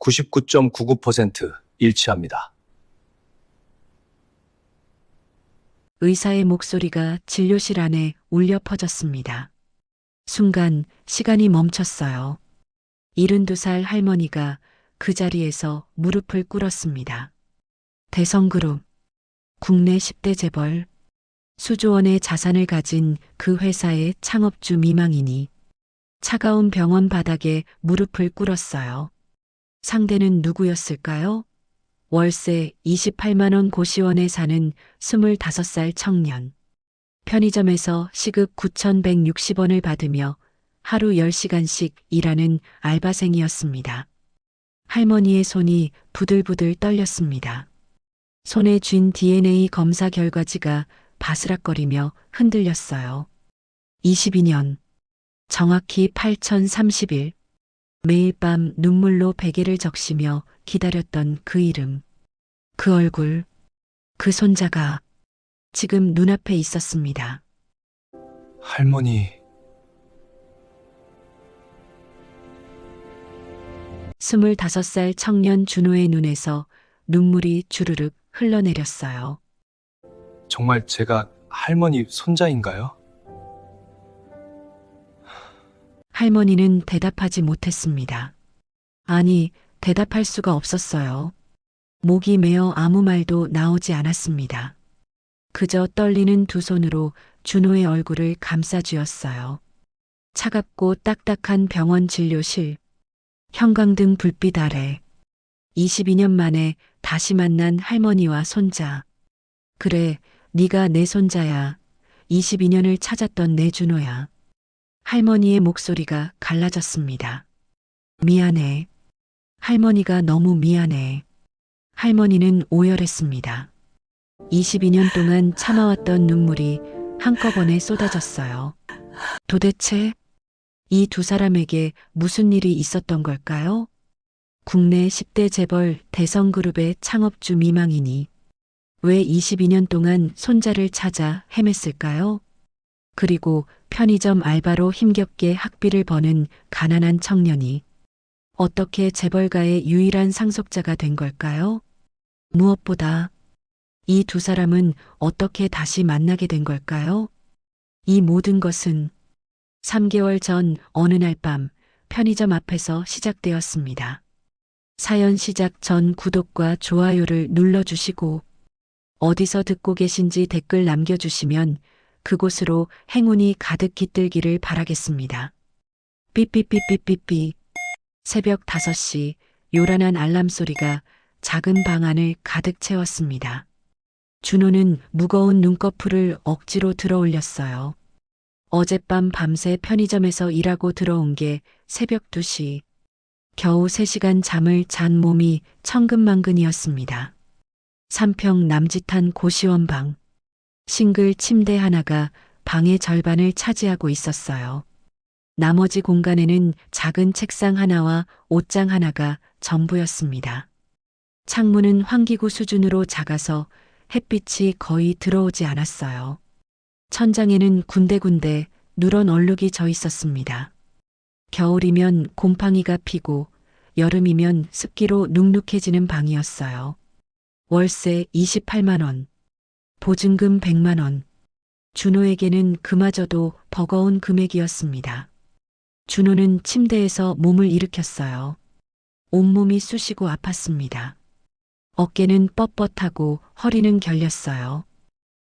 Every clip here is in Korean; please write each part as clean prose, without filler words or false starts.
99.99% 일치합니다. 의사의 목소리가 진료실 안에 울려 퍼졌습니다. 순간 시간이 멈췄어요. 72살 할머니가 그 자리에서 무릎을 꿇었습니다. 대성그룹, 국내 10대 재벌, 수조원의 자산을 가진 그 회사의 창업주 미망인이 차가운 병원 바닥에 무릎을 꿇었어요. 상대는 누구였을까요? 월세 28만 원 고시원에 사는 25살 청년. 편의점에서 시급 9,160원을 받으며 하루 10시간씩 일하는 알바생이었습니다. 할머니의 손이 부들부들 떨렸습니다. 손에 쥔 DNA 검사 결과지가 바스락거리며 흔들렸어요. 22년, 정확히 8030일, 매일 밤 눈물로 베개를 적시며 기다렸던 그 이름, 그 얼굴, 그 손자가 지금 눈앞에 있었습니다. 할머니, 25살 청년 준호의 눈에서 눈물이 주르륵 흘러내렸어요. 정말 제가 할머니 손자인가요? 할머니는 대답하지 못했습니다. 아니, 대답할 수가 없었어요. 목이 메어 아무 말도 나오지 않았습니다. 그저 떨리는 두 손으로 준호의 얼굴을 감싸쥐었어요. 차갑고 딱딱한 병원 진료실, 형광등 불빛 아래 22년 만에 다시 만난 할머니와 손자. 그래, 네가 내 손자야. 22년을 찾았던 내 준호야. 할머니의 목소리가 갈라졌습니다. 미안해. 할머니가 너무 미안해. 할머니는 오열했습니다. 22년 동안 참아왔던 눈물이 한꺼번에 쏟아졌어요. 도대체 이 두 사람에게 무슨 일이 있었던 걸까요? 국내 10대 재벌 대성그룹의 창업주 미망인이 왜 22년 동안 손자를 찾아 헤맸을까요? 그리고 편의점 알바로 힘겹게 학비를 버는 가난한 청년이 어떻게 재벌가의 유일한 상속자가 된 걸까요? 무엇보다 이 두 사람은 어떻게 다시 만나게 된 걸까요? 이 모든 것은 3개월 전 어느 날 밤 편의점 앞에서 시작되었습니다. 사연 시작 전 구독과 좋아요를 눌러주시고 어디서 듣고 계신지 댓글 남겨주시면 그곳으로 행운이 가득 깃들기를 바라겠습니다. 삐삐삐삐삐삐. 새벽 5시 요란한 알람 소리가 작은 방 안을 가득 채웠습니다. 준호는 무거운 눈꺼풀을 억지로 들어올렸어요. 어젯밤 밤새 편의점에서 일하고 들어온 게 새벽 2시. 겨우 3시간 잠을 잔 몸이 천근만근이었습니다. 3평 남짓한 고시원 방. 싱글 침대 하나가 방의 절반을 차지하고 있었어요. 나머지 공간에는 작은 책상 하나와 옷장 하나가 전부였습니다. 창문은 환기구 수준으로 작아서 햇빛이 거의 들어오지 않았어요. 천장에는 군데군데 누런 얼룩이 져 있었습니다. 겨울이면 곰팡이가 피고 여름이면 습기로 눅눅해지는 방이었어요. 월세 28만 원, 보증금 100만 원. 준호에게는 그마저도 버거운 금액이었습니다. 준호는 침대에서 몸을 일으켰어요. 온몸이 쑤시고 아팠습니다. 어깨는 뻣뻣하고 허리는 결렸어요.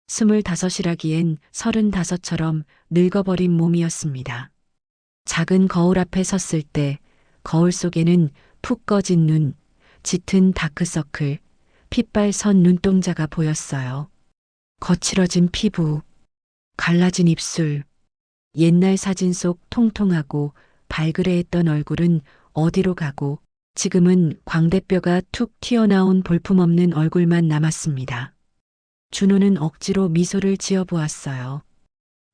25이라기엔 35처럼 늙어버린 몸이었습니다. 작은 거울 앞에 섰을 때 거울 속에는 푹 꺼진 눈, 짙은 다크서클, 핏발 선 눈동자가 보였어요. 거칠어진 피부, 갈라진 입술, 옛날 사진 속 통통하고 발그레했던 얼굴은 어디로 가고 지금은 광대뼈가 툭 튀어나온 볼품없는 얼굴만 남았습니다. 준호는 억지로 미소를 지어보았어요.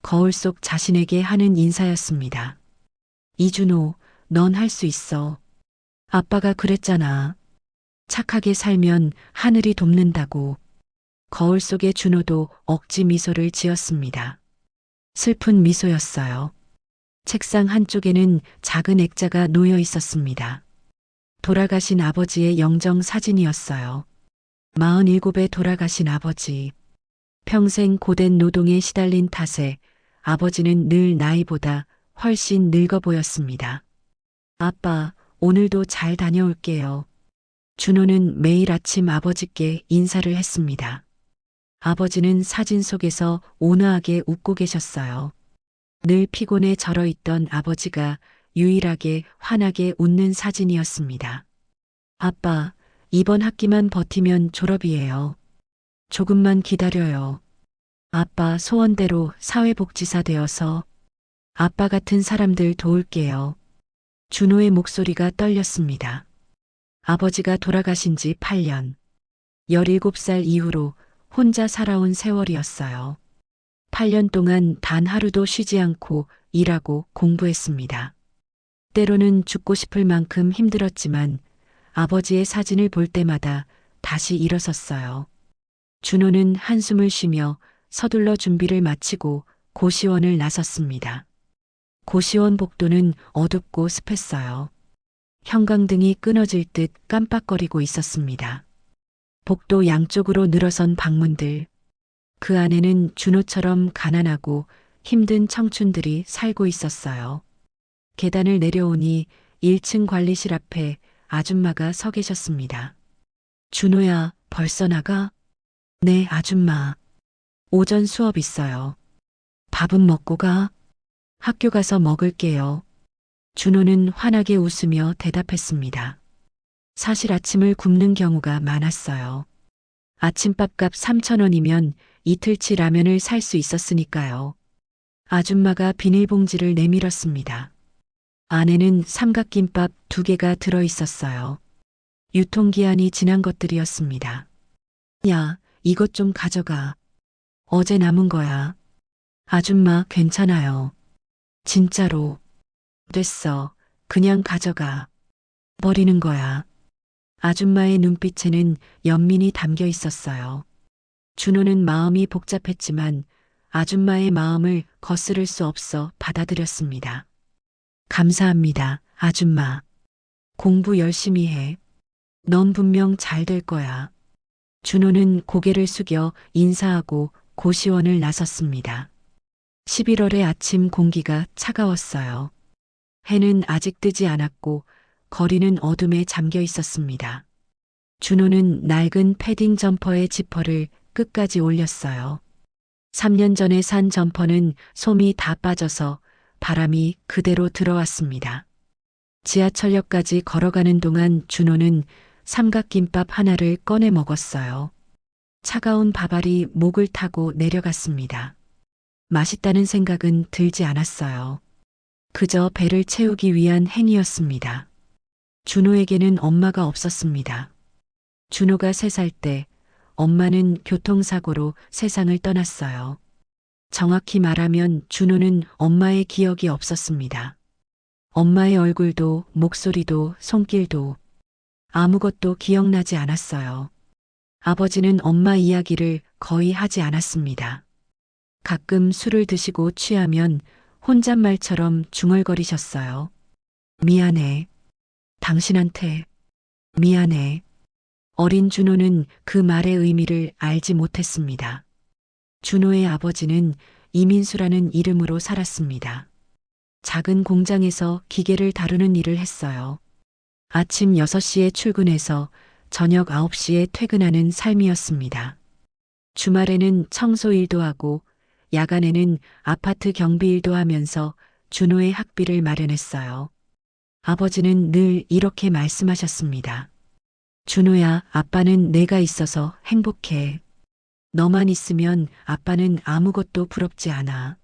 거울 속 자신에게 하는 인사였습니다. 이준호, 넌 할 수 있어. 아빠가 그랬잖아. 착하게 살면 하늘이 돕는다고. 거울 속의 준호도 억지 미소를 지었습니다. 슬픈 미소였어요. 책상 한쪽에는 작은 액자가 놓여 있었습니다. 돌아가신 아버지의 영정 사진이었어요. 47에 돌아가신 아버지. 평생 고된 노동에 시달린 탓에 아버지는 늘 나이보다 훨씬 늙어 보였습니다. 아빠, 오늘도 잘 다녀올게요. 준호는 매일 아침 아버지께 인사를 했습니다. 아버지는 사진 속에서 온화하게 웃고 계셨어요. 늘 피곤에 절어 있던 아버지가 유일하게 환하게 웃는 사진이었습니다. 아빠, 이번 학기만 버티면 졸업이에요. 조금만 기다려요. 아빠 소원대로 사회복지사 되어서 아빠 같은 사람들 도울게요. 준호의 목소리가 떨렸습니다. 아버지가 돌아가신 지 8년. 17살 이후로 혼자 살아온 세월이었어요. 8년 동안 단 하루도 쉬지 않고 일하고 공부했습니다. 때로는 죽고 싶을 만큼 힘들었지만 아버지의 사진을 볼 때마다 다시 일어섰어요. 준호는 한숨을 쉬며 서둘러 준비를 마치고 고시원을 나섰습니다. 고시원 복도는 어둡고 습했어요. 형광등이 끊어질 듯 깜빡거리고 있었습니다. 복도 양쪽으로 늘어선 방문들. 그 안에는 준호처럼 가난하고 힘든 청춘들이 살고 있었어요. 계단을 내려오니 1층 관리실 앞에 아줌마가 서 계셨습니다. 준호야, 벌써 나가? 네, 아줌마. 오전 수업 있어요. 밥은 먹고 가? 학교 가서 먹을게요. 준호는 환하게 웃으며 대답했습니다. 사실 아침을 굶는 경우가 많았어요. 아침밥값 3,000원이면 이틀치 라면을 살 수 있었으니까요. 아줌마가 비닐봉지를 내밀었습니다. 안에는 삼각김밥 2개가 들어 있었어요. 유통기한이 지난 것들이었습니다. 야, 이것 좀 가져가. 어제 남은 거야. 아줌마, 괜찮아요. 진짜로. 됐어. 그냥 가져가. 버리는 거야. 아줌마의 눈빛에는 연민이 담겨 있었어요. 준호는 마음이 복잡했지만 아줌마의 마음을 거스를 수 없어 받아들였습니다. 감사합니다, 아줌마. 공부 열심히 해. 넌 분명 잘 될 거야. 준호는 고개를 숙여 인사하고 고시원을 나섰습니다. 11월의 아침 공기가 차가웠어요. 해는 아직 뜨지 않았고 거리는 어둠에 잠겨 있었습니다. 준호는 낡은 패딩 점퍼의 지퍼를 끝까지 올렸어요. 3년 전에 산 점퍼는 솜이 다 빠져서 바람이 그대로 들어왔습니다. 지하철역까지 걸어가는 동안 준호는 삼각김밥 하나를 꺼내 먹었어요. 차가운 밥알이 목을 타고 내려갔습니다. 맛있다는 생각은 들지 않았어요. 그저 배를 채우기 위한 행위였습니다. 준호에게는 엄마가 없었습니다. 준호가 3살 때 엄마는 교통사고로 세상을 떠났어요. 정확히 말하면 준호는 엄마의 기억이 없었습니다. 엄마의 얼굴도 목소리도 손길도 아무것도 기억나지 않았어요. 아버지는 엄마 이야기를 거의 하지 않았습니다. 가끔 술을 드시고 취하면 혼잣말처럼 중얼거리셨어요. 미안해. 당신한테 미안해. 어린 준호는 그 말의 의미를 알지 못했습니다. 준호의 아버지는 이민수라는 이름으로 살았습니다. 작은 공장에서 기계를 다루는 일을 했어요. 아침 6시에 출근해서 저녁 9시에 퇴근하는 삶이었습니다. 주말에는 청소 일도 하고 야간에는 아파트 경비 일도 하면서 준호의 학비를 마련했어요. 아버지는 늘 이렇게 말씀하셨습니다. 준호야, 아빠는 내가 있어서 행복해. 너만 있으면 아빠는 아무것도 부럽지 않아.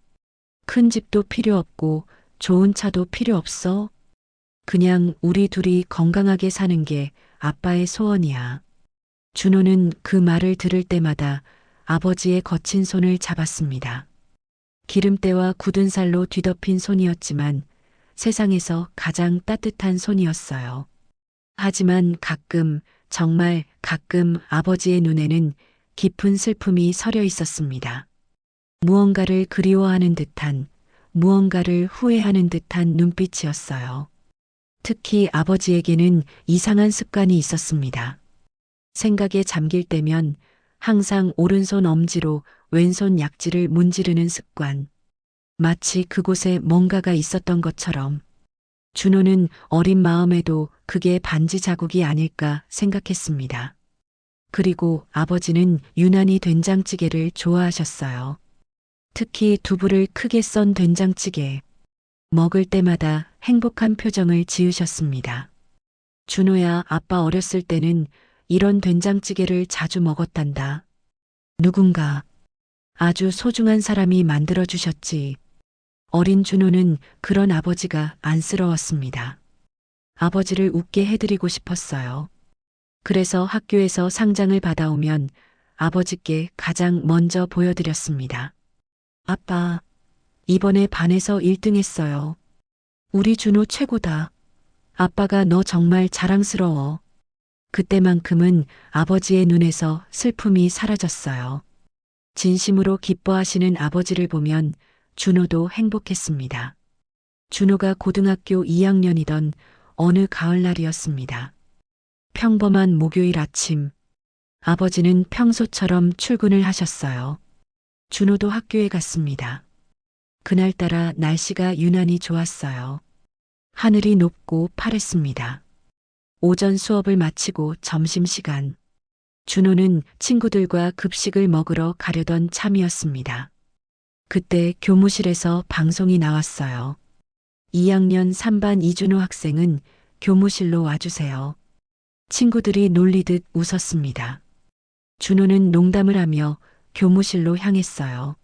큰 집도 필요 없고 좋은 차도 필요 없어. 그냥 우리 둘이 건강하게 사는 게 아빠의 소원이야. 준호는 그 말을 들을 때마다 아버지의 거친 손을 잡았습니다. 기름때와 굳은 살로 뒤덮인 손이었지만 세상에서 가장 따뜻한 손이었어요. 하지만 가끔, 정말 가끔 아버지의 눈에는 깊은 슬픔이 서려 있었습니다. 무언가를 그리워하는 듯한, 무언가를 후회하는 듯한 눈빛이었어요. 특히 아버지에게는 이상한 습관이 있었습니다. 생각에 잠길 때면 항상 오른손 엄지로 왼손 약지를 문지르는 습관. 마치 그곳에 뭔가가 있었던 것처럼. 준호는 어린 마음에도 그게 반지 자국이 아닐까 생각했습니다. 그리고 아버지는 유난히 된장찌개를 좋아하셨어요. 특히 두부를 크게 썬 된장찌개. 먹을 때마다 행복한 표정을 지으셨습니다. 준호야, 아빠 어렸을 때는 이런 된장찌개를 자주 먹었단다. 누군가 아주 소중한 사람이 만들어주셨지. 어린 준호는 그런 아버지가 안쓰러웠습니다. 아버지를 웃게 해드리고 싶었어요. 그래서 학교에서 상장을 받아오면 아버지께 가장 먼저 보여드렸습니다. 아빠, 이번에 반에서 1등 했어요. 우리 준호 최고다. 아빠가 너 정말 자랑스러워. 그때만큼은 아버지의 눈에서 슬픔이 사라졌어요. 진심으로 기뻐하시는 아버지를 보면 준호도 행복했습니다. 준호가 고등학교 2학년이던 어느 가을날이었습니다. 평범한 목요일 아침, 아버지는 평소처럼 출근을 하셨어요. 준호도 학교에 갔습니다. 그날따라 날씨가 유난히 좋았어요. 하늘이 높고 파랬습니다. 오전 수업을 마치고 점심시간, 준호는 친구들과 급식을 먹으러 가려던 참이었습니다. 그때 교무실에서 방송이 나왔어요. 2학년 3반 이준호 학생은 교무실로 와주세요. 친구들이 놀리듯 웃었습니다. 준호는 농담을 하며 교무실로 향했어요.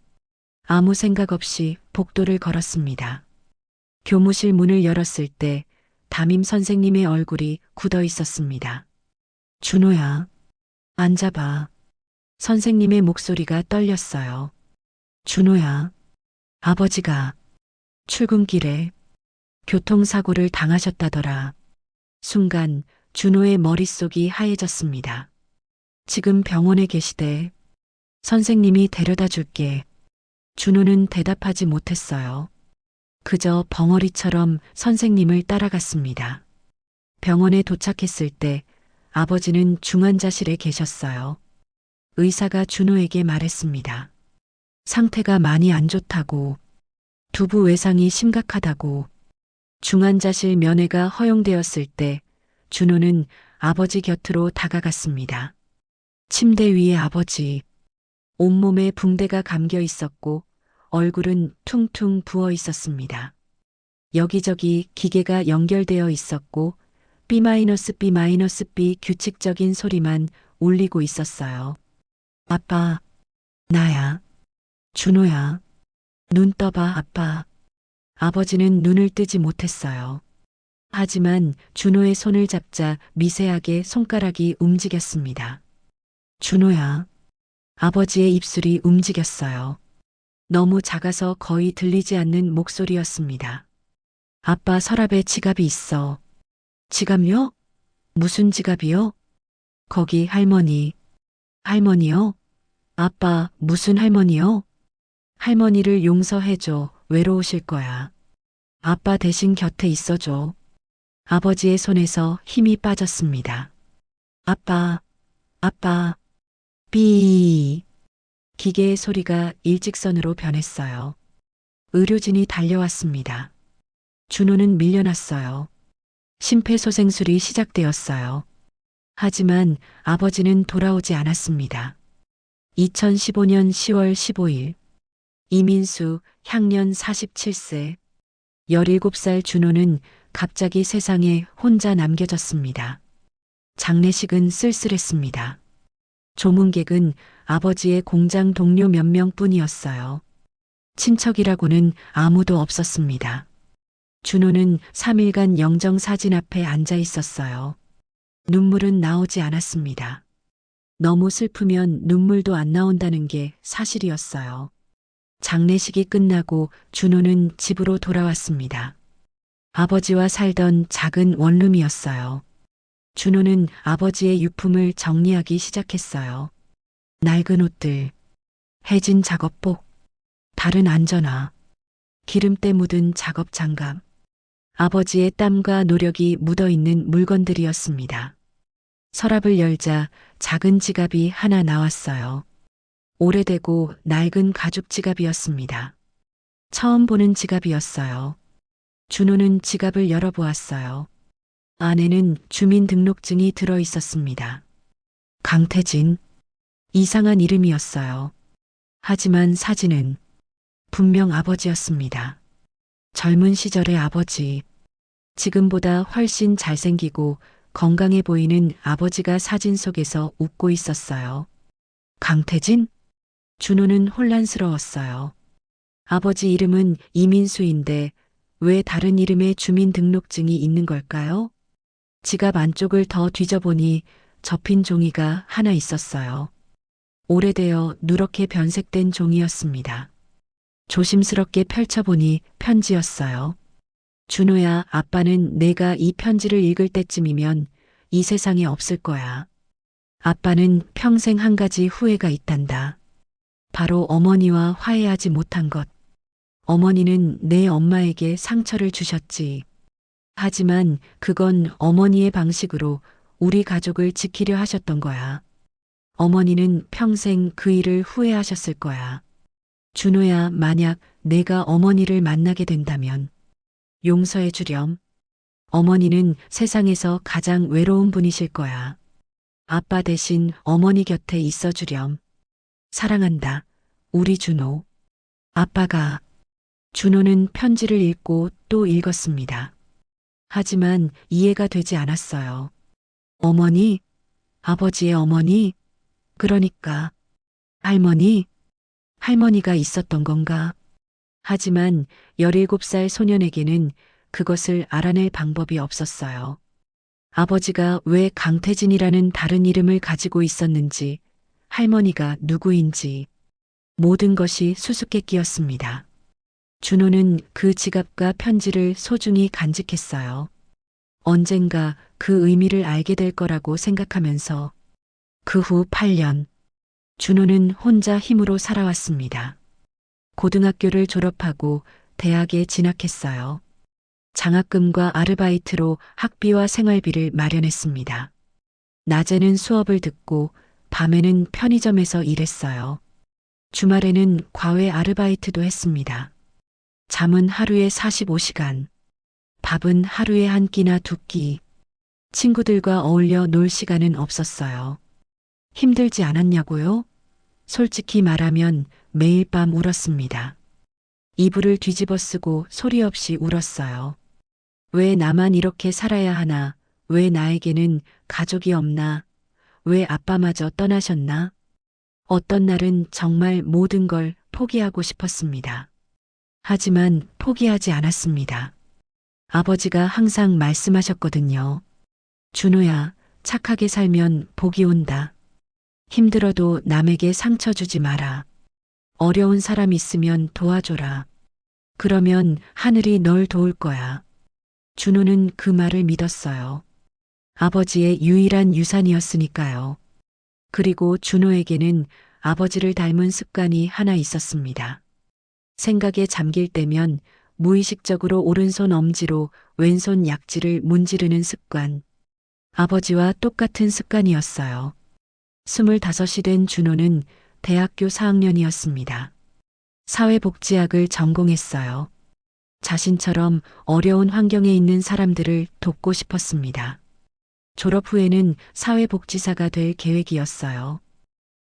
아무 생각 없이 복도를 걸었습니다. 교무실 문을 열었을 때 담임 선생님의 얼굴이 굳어 있었습니다. 준호야, 앉아봐. 선생님의 목소리가 떨렸어요. 준호야, 아버지가 출근길에 교통사고를 당하셨다더라. 순간 준호의 머릿속이 하얘졌습니다. 지금 병원에 계시대. 선생님이 데려다 줄게. 준호는 대답하지 못했어요. 그저 벙어리처럼 선생님을 따라갔습니다. 병원에 도착했을 때 아버지는 중환자실에 계셨어요. 의사가 준호에게 말했습니다. 상태가 많이 안 좋다고, 두부 외상이 심각하다고. 중환자실 면회가 허용되었을 때 준호는 아버지 곁으로 다가갔습니다. 침대 위에 아버지, 온몸에 붕대가 감겨 있었고 얼굴은 퉁퉁 부어 있었습니다. 여기저기 기계가 연결되어 있었고 B-B-B 규칙적인 소리만 울리고 있었어요. 아빠, 나야. 준호야. 눈 떠봐, 아빠. 아버지는 눈을 뜨지 못했어요. 하지만 준호의 손을 잡자 미세하게 손가락이 움직였습니다. 준호야. 아버지의 입술이 움직였어요. 너무 작아서 거의 들리지 않는 목소리였습니다. 아빠 서랍에 지갑이 있어. 지갑요? 무슨 지갑이요? 거기 할머니. 할머니요? 아빠, 무슨 할머니요? 할머니를 용서해줘. 외로우실 거야. 아빠 대신 곁에 있어줘. 아버지의 손에서 힘이 빠졌습니다. 아빠, 아빠, 삐. 기계의 소리가 일직선으로 변했어요. 의료진이 달려왔습니다. 준호는 밀려났어요. 심폐소생술이 시작되었어요. 하지만 아버지는 돌아오지 않았습니다. 2015년 10월 15일, 이민수, 향년 47세, 17살 준호는 갑자기 세상에 혼자 남겨졌습니다. 장례식은 쓸쓸했습니다. 조문객은 아버지의 공장 동료 몇 명뿐이었어요. 친척이라고는 아무도 없었습니다. 준호는 3일간 영정사진 앞에 앉아 있었어요. 눈물은 나오지 않았습니다. 너무 슬프면 눈물도 안 나온다는 게 사실이었어요. 장례식이 끝나고 준호는 집으로 돌아왔습니다. 아버지와 살던 작은 원룸이었어요. 준호는 아버지의 유품을 정리하기 시작했어요. 낡은 옷들, 해진 작업복, 다른 안전화, 기름때 묻은 작업 장갑. 아버지의 땀과 노력이 묻어 있는 물건들이었습니다. 서랍을 열자 작은 지갑이 하나 나왔어요. 오래되고 낡은 가죽 지갑이었습니다. 처음 보는 지갑이었어요. 준호는 지갑을 열어보았어요. 안에는 주민등록증이 들어 있었습니다. 강태진. 이상한 이름이었어요. 하지만 사진은 분명 아버지였습니다. 젊은 시절의 아버지. 지금보다 훨씬 잘생기고 건강해 보이는 아버지가 사진 속에서 웃고 있었어요. 강태진? 준호는 혼란스러웠어요. 아버지 이름은 이민수인데 왜 다른 이름의 주민등록증이 있는 걸까요? 지갑 안쪽을 더 뒤져보니 접힌 종이가 하나 있었어요. 오래되어 누렇게 변색된 종이였습니다. 조심스럽게 펼쳐보니 편지였어요. 준호야, 아빠는 내가 이 편지를 읽을 때쯤이면 이 세상에 없을 거야. 아빠는 평생 한 가지 후회가 있단다. 바로 어머니와 화해하지 못한 것. 어머니는 내 엄마에게 상처를 주셨지. 하지만 그건 어머니의 방식으로 우리 가족을 지키려 하셨던 거야. 어머니는 평생 그 일을 후회하셨을 거야. 준호야, 만약 내가 어머니를 만나게 된다면 용서해 주렴. 어머니는 세상에서 가장 외로운 분이실 거야. 아빠 대신 어머니 곁에 있어 주렴. 사랑한다. 우리 준호. 아빠가. 준호는 편지를 읽고 또 읽었습니다. 하지만 이해가 되지 않았어요. 어머니? 아버지의 어머니? 그러니까 할머니? 할머니가 있었던 건가? 하지만 17살 소년에게는 그것을 알아낼 방법이 없었어요. 아버지가 왜 강태진이라는 다른 이름을 가지고 있었는지, 할머니가 누구인지, 모든 것이 수수께끼였습니다. 준호는 그 지갑과 편지를 소중히 간직했어요. 언젠가 그 의미를 알게 될 거라고 생각하면서 그 후 8년, 준호는 혼자 힘으로 살아왔습니다. 고등학교를 졸업하고 대학에 진학했어요. 장학금과 아르바이트로 학비와 생활비를 마련했습니다. 낮에는 수업을 듣고 밤에는 편의점에서 일했어요. 주말에는 과외 아르바이트도 했습니다. 잠은 하루에 45시간, 밥은 하루에 한 끼나 두 끼, 친구들과 어울려 놀 시간은 없었어요. 힘들지 않았냐고요? 솔직히 말하면 매일 밤 울었습니다. 이불을 뒤집어 쓰고 소리 없이 울었어요. 왜 나만 이렇게 살아야 하나? 왜 나에게는 가족이 없나? 왜 아빠마저 떠나셨나? 어떤 날은 정말 모든 걸 포기하고 싶었습니다. 하지만 포기하지 않았습니다. 아버지가 항상 말씀하셨거든요. 준호야, 착하게 살면 복이 온다. 힘들어도 남에게 상처 주지 마라. 어려운 사람 있으면 도와줘라. 그러면 하늘이 널 도울 거야. 준호는 그 말을 믿었어요. 아버지의 유일한 유산이었으니까요. 그리고 준호에게는 아버지를 닮은 습관이 하나 있었습니다. 생각에 잠길 때면 무의식적으로 오른손 엄지로 왼손 약지를 문지르는 습관. 아버지와 똑같은 습관이었어요. 25이 된 준호는 대학교 4학년이었습니다. 사회복지학을 전공했어요. 자신처럼 어려운 환경에 있는 사람들을 돕고 싶었습니다. 졸업 후에는 사회복지사가 될 계획이었어요.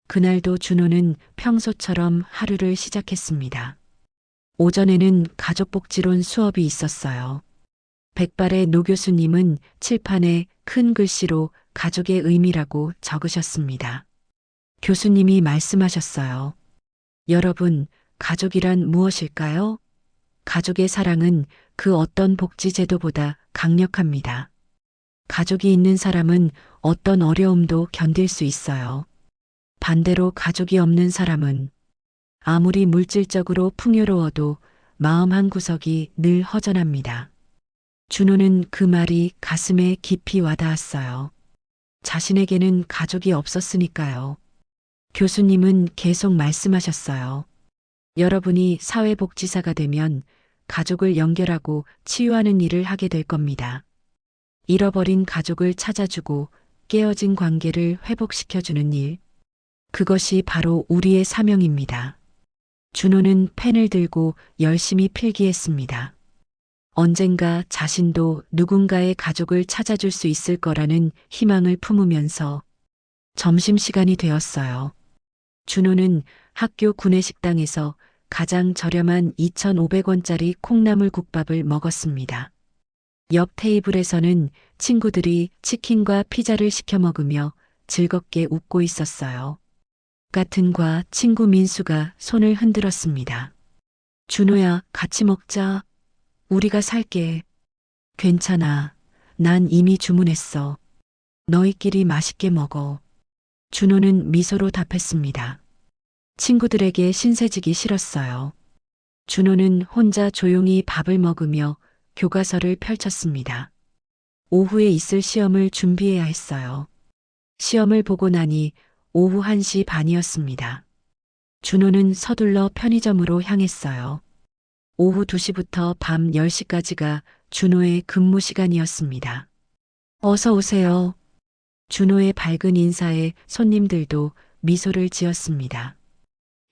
그날도 준호는 평소처럼 하루를 시작했습니다. 오전에는 가족복지론 수업이 있었어요. 백발의 노 교수님은 칠판에 큰 글씨로 가족의 의미라고 적으셨습니다. 교수님이 말씀하셨어요. 여러분, 가족이란 무엇일까요? 가족의 사랑은 그 어떤 복지제도보다 강력합니다. 가족이 있는 사람은 어떤 어려움도 견딜 수 있어요. 반대로 가족이 없는 사람은 아무리 물질적으로 풍요로워도 마음 한구석이 늘 허전합니다. 준호는 그 말이 가슴에 깊이 와닿았어요. 자신에게는 가족이 없었으니까요. 교수님은 계속 말씀하셨어요. 여러분이 사회복지사가 되면 가족을 연결하고 치유하는 일을 하게 될 겁니다. 잃어버린 가족을 찾아주고 깨어진 관계를 회복시켜주는 일. 그것이 바로 우리의 사명입니다. 준호는 펜을 들고 열심히 필기했습니다. 언젠가 자신도 누군가의 가족을 찾아줄 수 있을 거라는 희망을 품으면서 점심시간이 되었어요. 준호는 학교 구내식당에서 가장 저렴한 2,500원짜리 콩나물 국밥을 먹었습니다. 옆 테이블에서는 친구들이 치킨과 피자를 시켜 먹으며 즐겁게 웃고 있었어요. 같은 과 친구 민수가 손을 흔들었습니다. 준호야, 같이 먹자. 우리가 살게. 괜찮아. 난 이미 주문했어. 너희끼리 맛있게 먹어. 준호는 미소로 답했습니다. 친구들에게 신세지기 싫었어요. 준호는 혼자 조용히 밥을 먹으며 교과서를 펼쳤습니다. 오후에 있을 시험을 준비해야 했어요. 시험을 보고 나니 오후 1시 반이었습니다. 준호는 서둘러 편의점으로 향했어요. 오후 2시부터 밤 10시까지가 준호의 근무 시간이었습니다. 어서 오세요. 준호의 밝은 인사에 손님들도 미소를 지었습니다.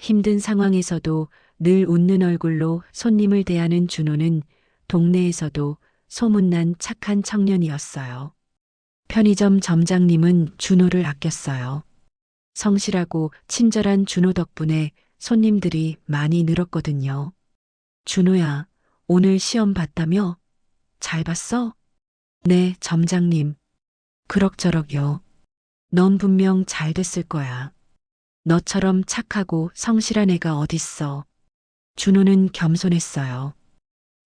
힘든 상황에서도 늘 웃는 얼굴로 손님을 대하는 준호는 동네에서도 소문난 착한 청년이었어요. 편의점 점장님은 준호를 아꼈어요. 성실하고 친절한 준호 덕분에 손님들이 많이 늘었거든요. 준호야, 오늘 시험 봤다며? 잘 봤어? 네, 점장님. 그럭저럭요. 넌 분명 잘 됐을 거야. 너처럼 착하고 성실한 애가 어딨어. 준호는 겸손했어요.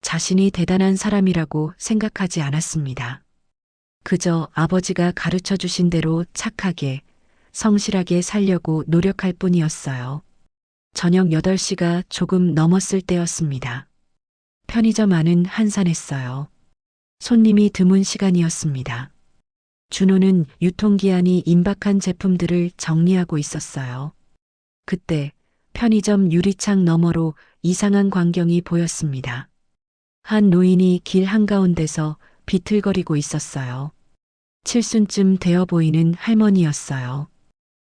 자신이 대단한 사람이라고 생각하지 않았습니다. 그저 아버지가 가르쳐 주신 대로 착하게, 성실하게 살려고 노력할 뿐이었어요. 저녁 8시가 조금 넘었을 때였습니다. 편의점 안은 한산했어요. 손님이 드문 시간이었습니다. 준호는 유통기한이 임박한 제품들을 정리하고 있었어요. 그때 편의점 유리창 너머로 이상한 광경이 보였습니다. 한 노인이 길 한가운데서 비틀거리고 있었어요. 칠순쯤 되어 보이는 할머니였어요.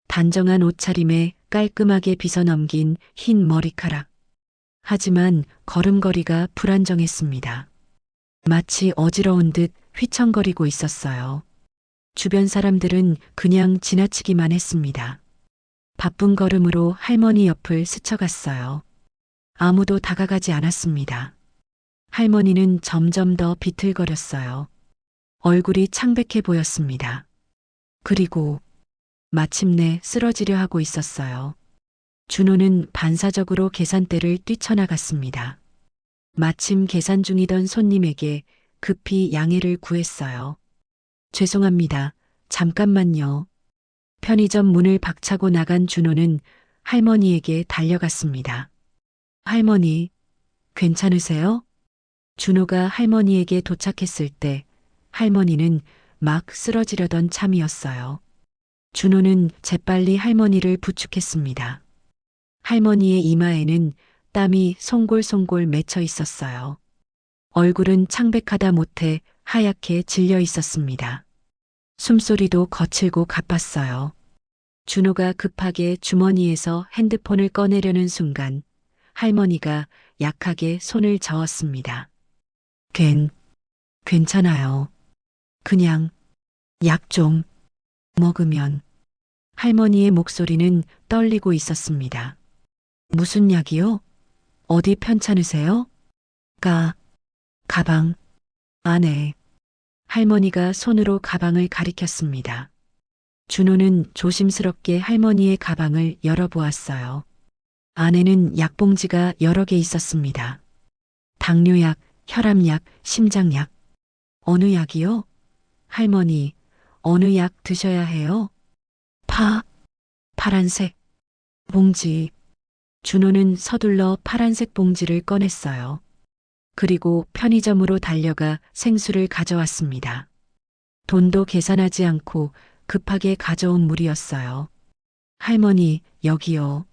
단정한 옷차림에 깔끔하게 빗어넘긴 흰 머리카락. 하지만 걸음걸이가 불안정했습니다. 마치 어지러운 듯 휘청거리고 있었어요. 주변 사람들은 그냥 지나치기만 했습니다. 바쁜 걸음으로 할머니 옆을 스쳐갔어요. 아무도 다가가지 않았습니다. 할머니는 점점 더 비틀거렸어요. 얼굴이 창백해 보였습니다. 그리고 마침내 쓰러지려 하고 있었어요. 준호는 반사적으로 계산대를 뛰쳐나갔습니다. 마침 계산 중이던 손님에게 급히 양해를 구했어요. 죄송합니다. 잠깐만요. 편의점 문을 박차고 나간 준호는 할머니에게 달려갔습니다. 할머니, 괜찮으세요? 준호가 할머니에게 도착했을 때 할머니는 막 쓰러지려던 참이었어요. 준호는 재빨리 할머니를 부축했습니다. 할머니의 이마에는 땀이 송골송골 맺혀 있었어요. 얼굴은 창백하다 못해 하얗게 질려 있었습니다. 숨소리도 거칠고 가빴어요. 준호가 급하게 주머니에서 핸드폰을 꺼내려는 순간 할머니가 약하게 손을 저었습니다. 괜찮아요. 그냥 약 좀 먹으면. 할머니의 목소리는 떨리고 있었습니다. 무슨 약이요? 어디 편찮으세요? 가방 안에. 할머니가 손으로 가방을 가리켰습니다. 준호는 조심스럽게 할머니의 가방을 열어보았어요. 안에는 약봉지가 여러 개 있었습니다. 당뇨약, 혈압약, 심장약. 어느 약이요? 할머니, 어느 약 드셔야 해요? 파란색 봉지. 준호는 서둘러 파란색 봉지를 꺼냈어요. 그리고 편의점으로 달려가 생수를 가져왔습니다. 돈도 계산하지 않고 급하게 가져온 물이었어요. 할머니, 여기요.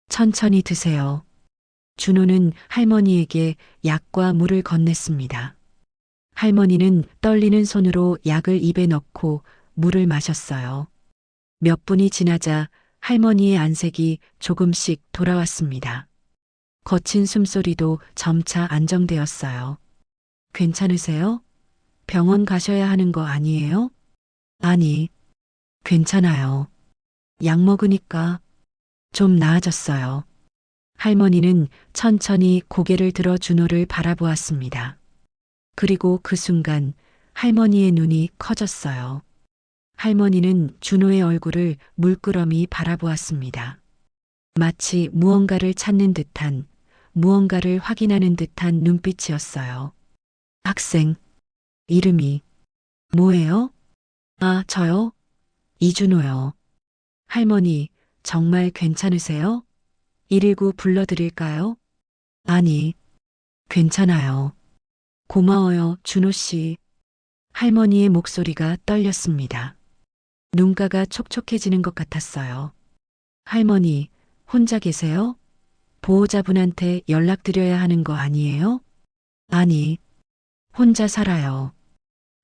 천천히 드세요. 준호는 할머니에게 약과 물을 건넸습니다. 할머니는 떨리는 손으로 약을 입에 넣고 물을 마셨어요. 몇 분이 지나자 할머니의 안색이 조금씩 돌아왔습니다. 거친 숨소리도 점차 안정되었어요. 괜찮으세요? 병원 가셔야 하는 거 아니에요? 아니, 괜찮아요. 약 먹으니까 좀 나아졌어요. 할머니는 천천히 고개를 들어 준호를 바라보았습니다. 그리고 그 순간 할머니의 눈이 커졌어요. 할머니는 준호의 얼굴을 물끄러미 바라보았습니다. 마치 무언가를 찾는 듯한, 무언가를 확인하는 듯한 눈빛이었어요. 학생, 이름이 뭐예요? 아, 저요? 이준호요. 할머니, 정말 괜찮으세요? 119 불러드릴까요? 아니, 괜찮아요. 고마워요, 준호 씨. 할머니의 목소리가 떨렸습니다. 눈가가 촉촉해지는 것 같았어요. 할머니, 혼자 계세요? 보호자분한테 연락드려야 하는 거 아니에요? 아니, 혼자 살아요.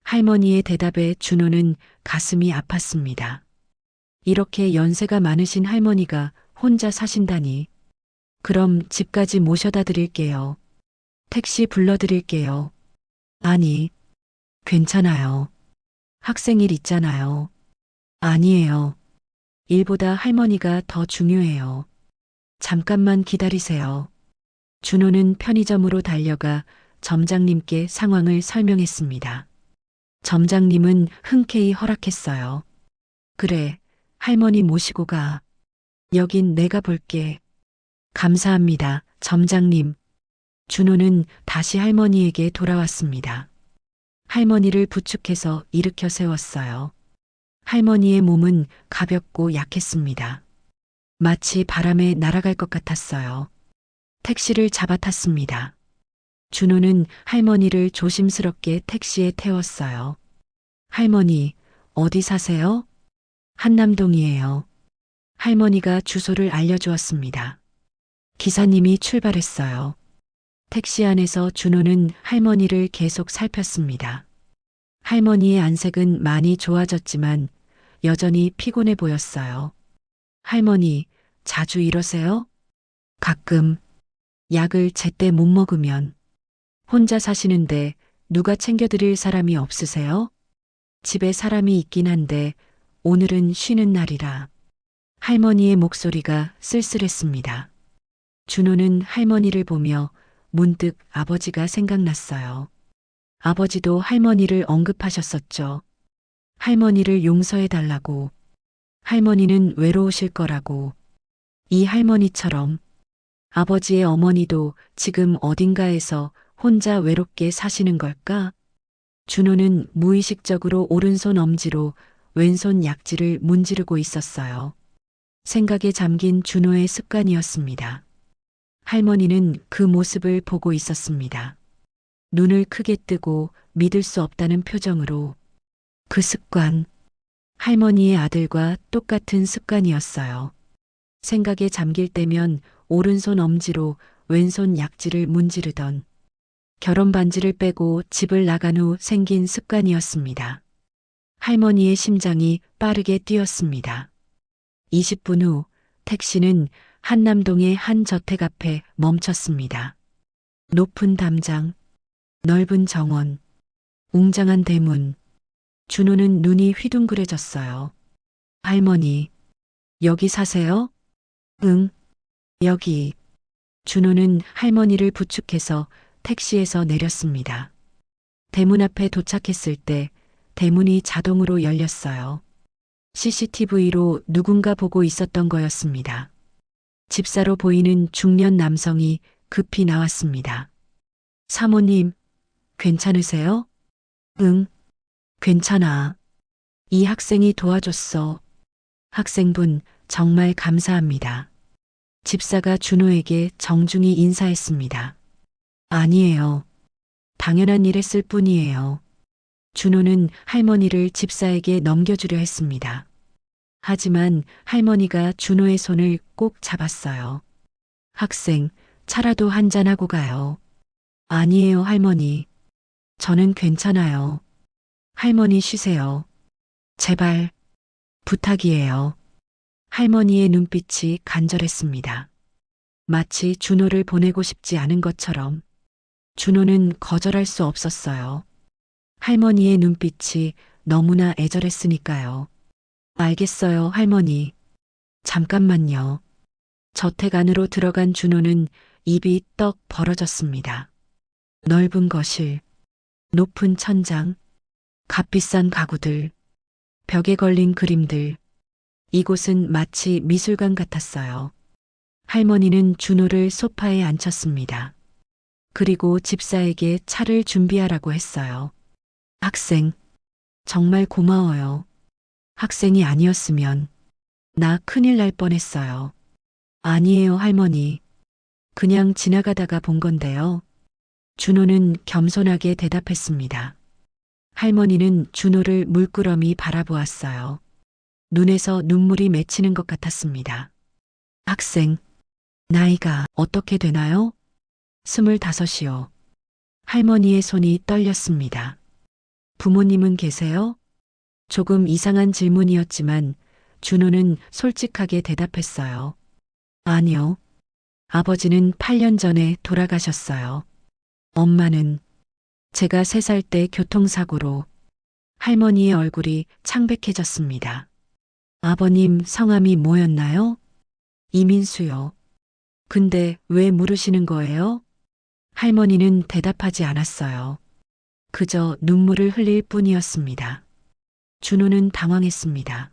할머니의 대답에 준호는 가슴이 아팠습니다. 이렇게 연세가 많으신 할머니가 혼자 사신다니. 그럼 집까지 모셔다 드릴게요. 택시 불러드릴게요. 아니, 괜찮아요. 학생 일 있잖아요. 아니에요. 일보다 할머니가 더 중요해요. 잠깐만 기다리세요. 준호는 편의점으로 달려가 점장님께 상황을 설명했습니다. 점장님은 흔쾌히 허락했어요. 그래, 할머니 모시고 가. 여긴 내가 볼게. 감사합니다, 점장님. 준호는 다시 할머니에게 돌아왔습니다. 할머니를 부축해서 일으켜 세웠어요. 할머니의 몸은 가볍고 약했습니다. 마치 바람에 날아갈 것 같았어요. 택시를 잡아탔습니다. 준호는 할머니를 조심스럽게 택시에 태웠어요. 할머니, 어디 사세요? 한남동이에요. 할머니가 주소를 알려주었습니다. 기사님이 출발했어요. 택시 안에서 준호는 할머니를 계속 살폈습니다. 할머니의 안색은 많이 좋아졌지만 여전히 피곤해 보였어요. 할머니, 자주 이러세요? 가끔. 약을 제때 못 먹으면. 혼자 사시는데 누가 챙겨드릴 사람이 없으세요? 집에 사람이 있긴 한데 오늘은 쉬는 날이라. 할머니의 목소리가 쓸쓸했습니다. 준호는 할머니를 보며 문득 아버지가 생각났어요. 아버지도 할머니를 언급하셨었죠. 할머니를 용서해 달라고. 할머니는 외로우실 거라고. 이 할머니처럼 아버지의 어머니도 지금 어딘가에서 혼자 외롭게 사시는 걸까? 준호는 무의식적으로 오른손 엄지로 왼손 약지를 문지르고 있었어요. 생각에 잠긴 준호의 습관이었습니다. 할머니는 그 모습을 보고 있었습니다. 눈을 크게 뜨고 믿을 수 없다는 표정으로. 그 습관, 할머니의 아들과 똑같은 습관이었어요. 생각에 잠길 때면 오른손 엄지로 왼손 약지를 문지르던, 결혼 반지를 빼고 집을 나간 후 생긴 습관이었습니다. 할머니의 심장이 빠르게 뛰었습니다. 20분 후 택시는 한남동의 한 저택 앞에 멈췄습니다. 높은 담장, 넓은 정원, 웅장한 대문. 준호는 눈이 휘둥그레졌어요. 할머니, 여기 사세요? 응, 여기. 준호는 할머니를 부축해서 택시에서 내렸습니다. 대문 앞에 도착했을 때 대문이 자동으로 열렸어요. CCTV로 누군가 보고 있었던 거였습니다. 집사로 보이는 중년 남성이 급히 나왔습니다. 사모님, 괜찮으세요? 응, 괜찮아. 이 학생이 도와줬어. 학생분, 정말 감사합니다. 집사가 준호에게 정중히 인사했습니다. 아니에요. 당연한 일 했을 뿐이에요. 준호는 할머니를 집사에게 넘겨주려 했습니다. 하지만 할머니가 준호의 손을 꼭 잡았어요. 학생, 차라도 한잔하고 가요. 아니에요, 할머니. 저는 괜찮아요. 할머니 쉬세요. 제발, 부탁이에요. 할머니의 눈빛이 간절했습니다. 마치 준호를 보내고 싶지 않은 것처럼 준호는 거절할 수 없었어요. 할머니의 눈빛이 너무나 애절했으니까요. 알겠어요, 할머니. 잠깐만요. 저택 안으로 들어간 준호는 입이 떡 벌어졌습니다. 넓은 거실, 높은 천장, 값비싼 가구들, 벽에 걸린 그림들. 이곳은 마치 미술관 같았어요. 할머니는 준호를 소파에 앉혔습니다. 그리고 집사에게 차를 준비하라고 했어요. 학생, 정말 고마워요. 학생이 아니었으면 나 큰일 날 뻔했어요. 아니에요, 할머니. 그냥 지나가다가 본 건데요. 준호는 겸손하게 대답했습니다. 할머니는 준호를 물끄러미 바라보았어요. 눈에서 눈물이 맺히는 것 같았습니다. 학생, 나이가 어떻게 되나요? 25이요. 할머니의 손이 떨렸습니다. 부모님은 계세요? 조금 이상한 질문이었지만 준호는 솔직하게 대답했어요. 아니요. 아버지는 8년 전에 돌아가셨어요. 엄마는 제가 3살 때 교통사고로. 할머니의 얼굴이 창백해졌습니다. 아버님 성함이 뭐였나요? 이민수요. 근데 왜 물으시는 거예요? 할머니는 대답하지 않았어요. 그저 눈물을 흘릴 뿐이었습니다. 준호는 당황했습니다.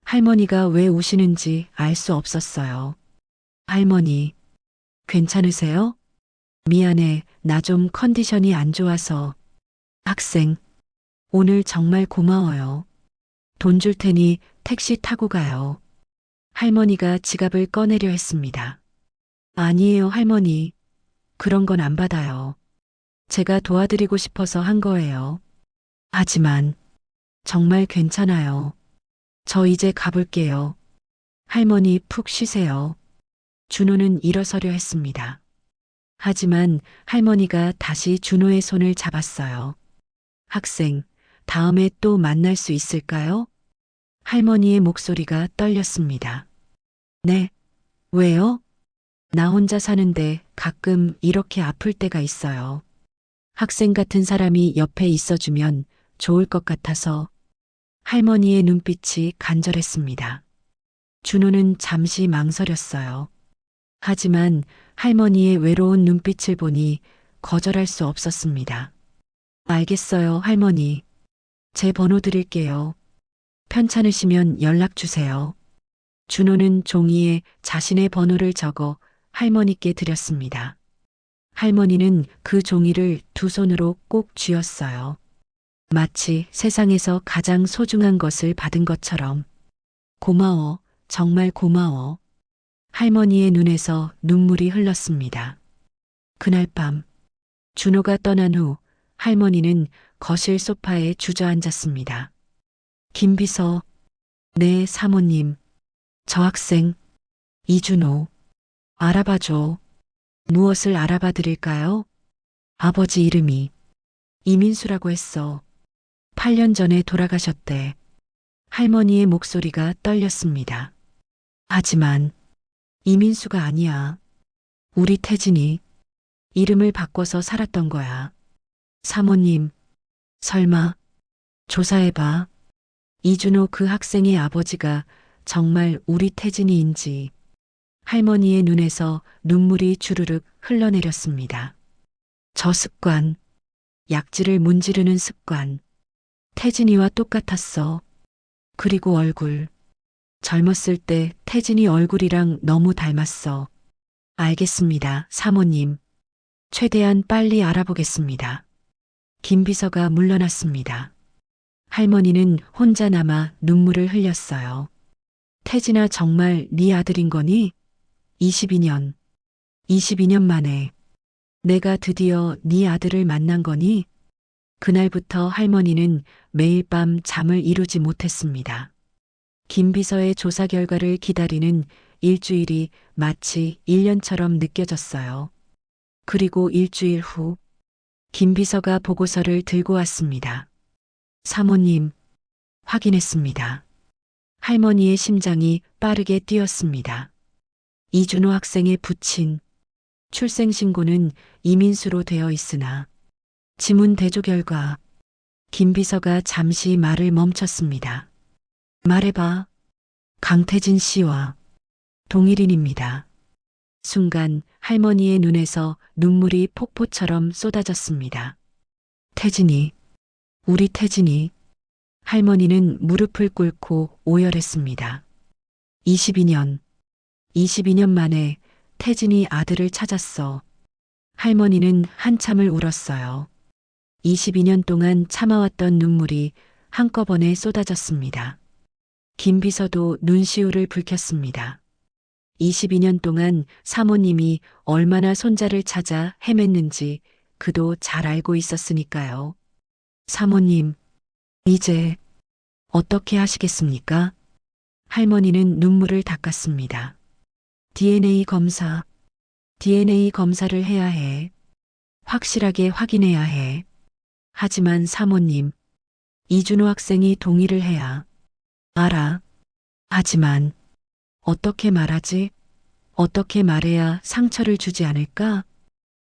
할머니가 왜 우시는지 알 수 없었어요. 할머니, 괜찮으세요? 미안해, 나 좀 컨디션이 안 좋아서. 학생, 오늘 정말 고마워요. 돈 줄 테니 택시 타고 가요. 할머니가 지갑을 꺼내려 했습니다. 아니에요, 할머니. 그런 건 안 받아요. 제가 도와드리고 싶어서 한 거예요. 하지만 정말 괜찮아요. 저 이제 가볼게요. 할머니 푹 쉬세요. 준호는 일어서려 했습니다. 하지만 할머니가 다시 준호의 손을 잡았어요. 학생, 다음에 또 만날 수 있을까요? 할머니의 목소리가 떨렸습니다. 네, 왜요? 나 혼자 사는데 가끔 이렇게 아플 때가 있어요. 학생 같은 사람이 옆에 있어주면 좋을 것 같아서. 할머니의 눈빛이 간절했습니다. 준호는 잠시 망설였어요. 하지만 할머니의 외로운 눈빛을 보니 거절할 수 없었습니다. 알겠어요, 할머니. 제 번호 드릴게요. 편찮으시면 연락 주세요. 준호는 종이에 자신의 번호를 적어 할머니께 드렸습니다. 할머니는 그 종이를 두 손으로 꼭 쥐었어요. 마치 세상에서 가장 소중한 것을 받은 것처럼. 고마워, 정말 고마워. 할머니의 눈에서 눈물이 흘렀습니다. 그날 밤, 준호가 떠난 후 할머니는 거실 소파에 주저앉았습니다. 김비서, 네, 사모님. 저 학생, 이준호. 알아봐줘. 무엇을 알아봐 드릴까요? 아버지 이름이 이민수라고 했어. 8년 전에 돌아가셨대. 할머니의 목소리가 떨렸습니다. 하지만 이민수가 아니야. 우리 태진이 이름을 바꿔서 살았던 거야. 사모님, 설마 조사해봐. 이준호 그 학생의 아버지가 정말 우리 태진이인지. 할머니의 눈에서 눈물이 주르륵 흘러내렸습니다. 저 습관, 약지를 문지르는 습관. 태진이와 똑같았어. 그리고 얼굴. 젊었을 때 태진이 얼굴이랑 너무 닮았어. 알겠습니다, 사모님. 최대한 빨리 알아보겠습니다. 김 비서가 물러났습니다. 할머니는 혼자 남아 눈물을 흘렸어요. 태진아 정말 네 아들인 거니? 22년 만에 내가 드디어 네 아들을 만난 거니? 그날부터 할머니는 매일 밤 잠을 이루지 못했습니다. 김비서의 조사 결과를 기다리는 일주일이 마치 1년처럼 느껴졌어요. 그리고 일주일 후, 김비서가 보고서를 들고 왔습니다. 사모님, 확인했습니다. 할머니의 심장이 빠르게 뛰었습니다. 이준호 학생의 부친, 출생신고는 이민수로 되어 있으나, 지문 대조 결과, 김비서가 잠시 말을 멈췄습니다. 말해봐. 강태진 씨와 동일인입니다. 순간 할머니의 눈에서 눈물이 폭포처럼 쏟아졌습니다. 태진이, 우리 태진이. 할머니는 무릎을 꿇고 오열했습니다. 22년 만에 태진이 아들을 찾았어. 할머니는 한참을 울었어요. 22년 동안 참아왔던 눈물이 한꺼번에 쏟아졌습니다. 김비서도 눈시울을 붉혔습니다. 22년 동안 사모님이 얼마나 손자를 찾아 헤맸는지 그도 잘 알고 있었으니까요. 사모님, 이제 어떻게 하시겠습니까? 할머니는 눈물을 닦았습니다. DNA 검사를 해야 해. 확실하게 확인해야 해. 하지만 사모님, 이준호 학생이 동의를 해야. 알아. 하지만 어떻게 말하지? 어떻게 말해야 상처를 주지 않을까?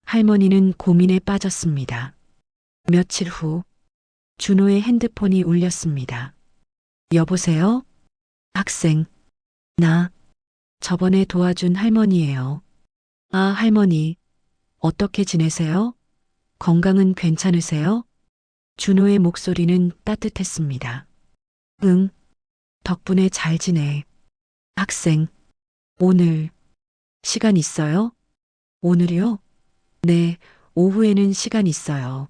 할머니는 고민에 빠졌습니다. 며칠 후 준호의 핸드폰이 울렸습니다. 여보세요? 학생, 나 저번에 도와준 할머니예요. 아, 할머니, 어떻게 지내세요? 건강은 괜찮으세요? 준호의 목소리는 따뜻했습니다. 응, 덕분에 잘 지내. 학생, 오늘 시간 있어요? 오늘이요? 네, 오후에는 시간 있어요.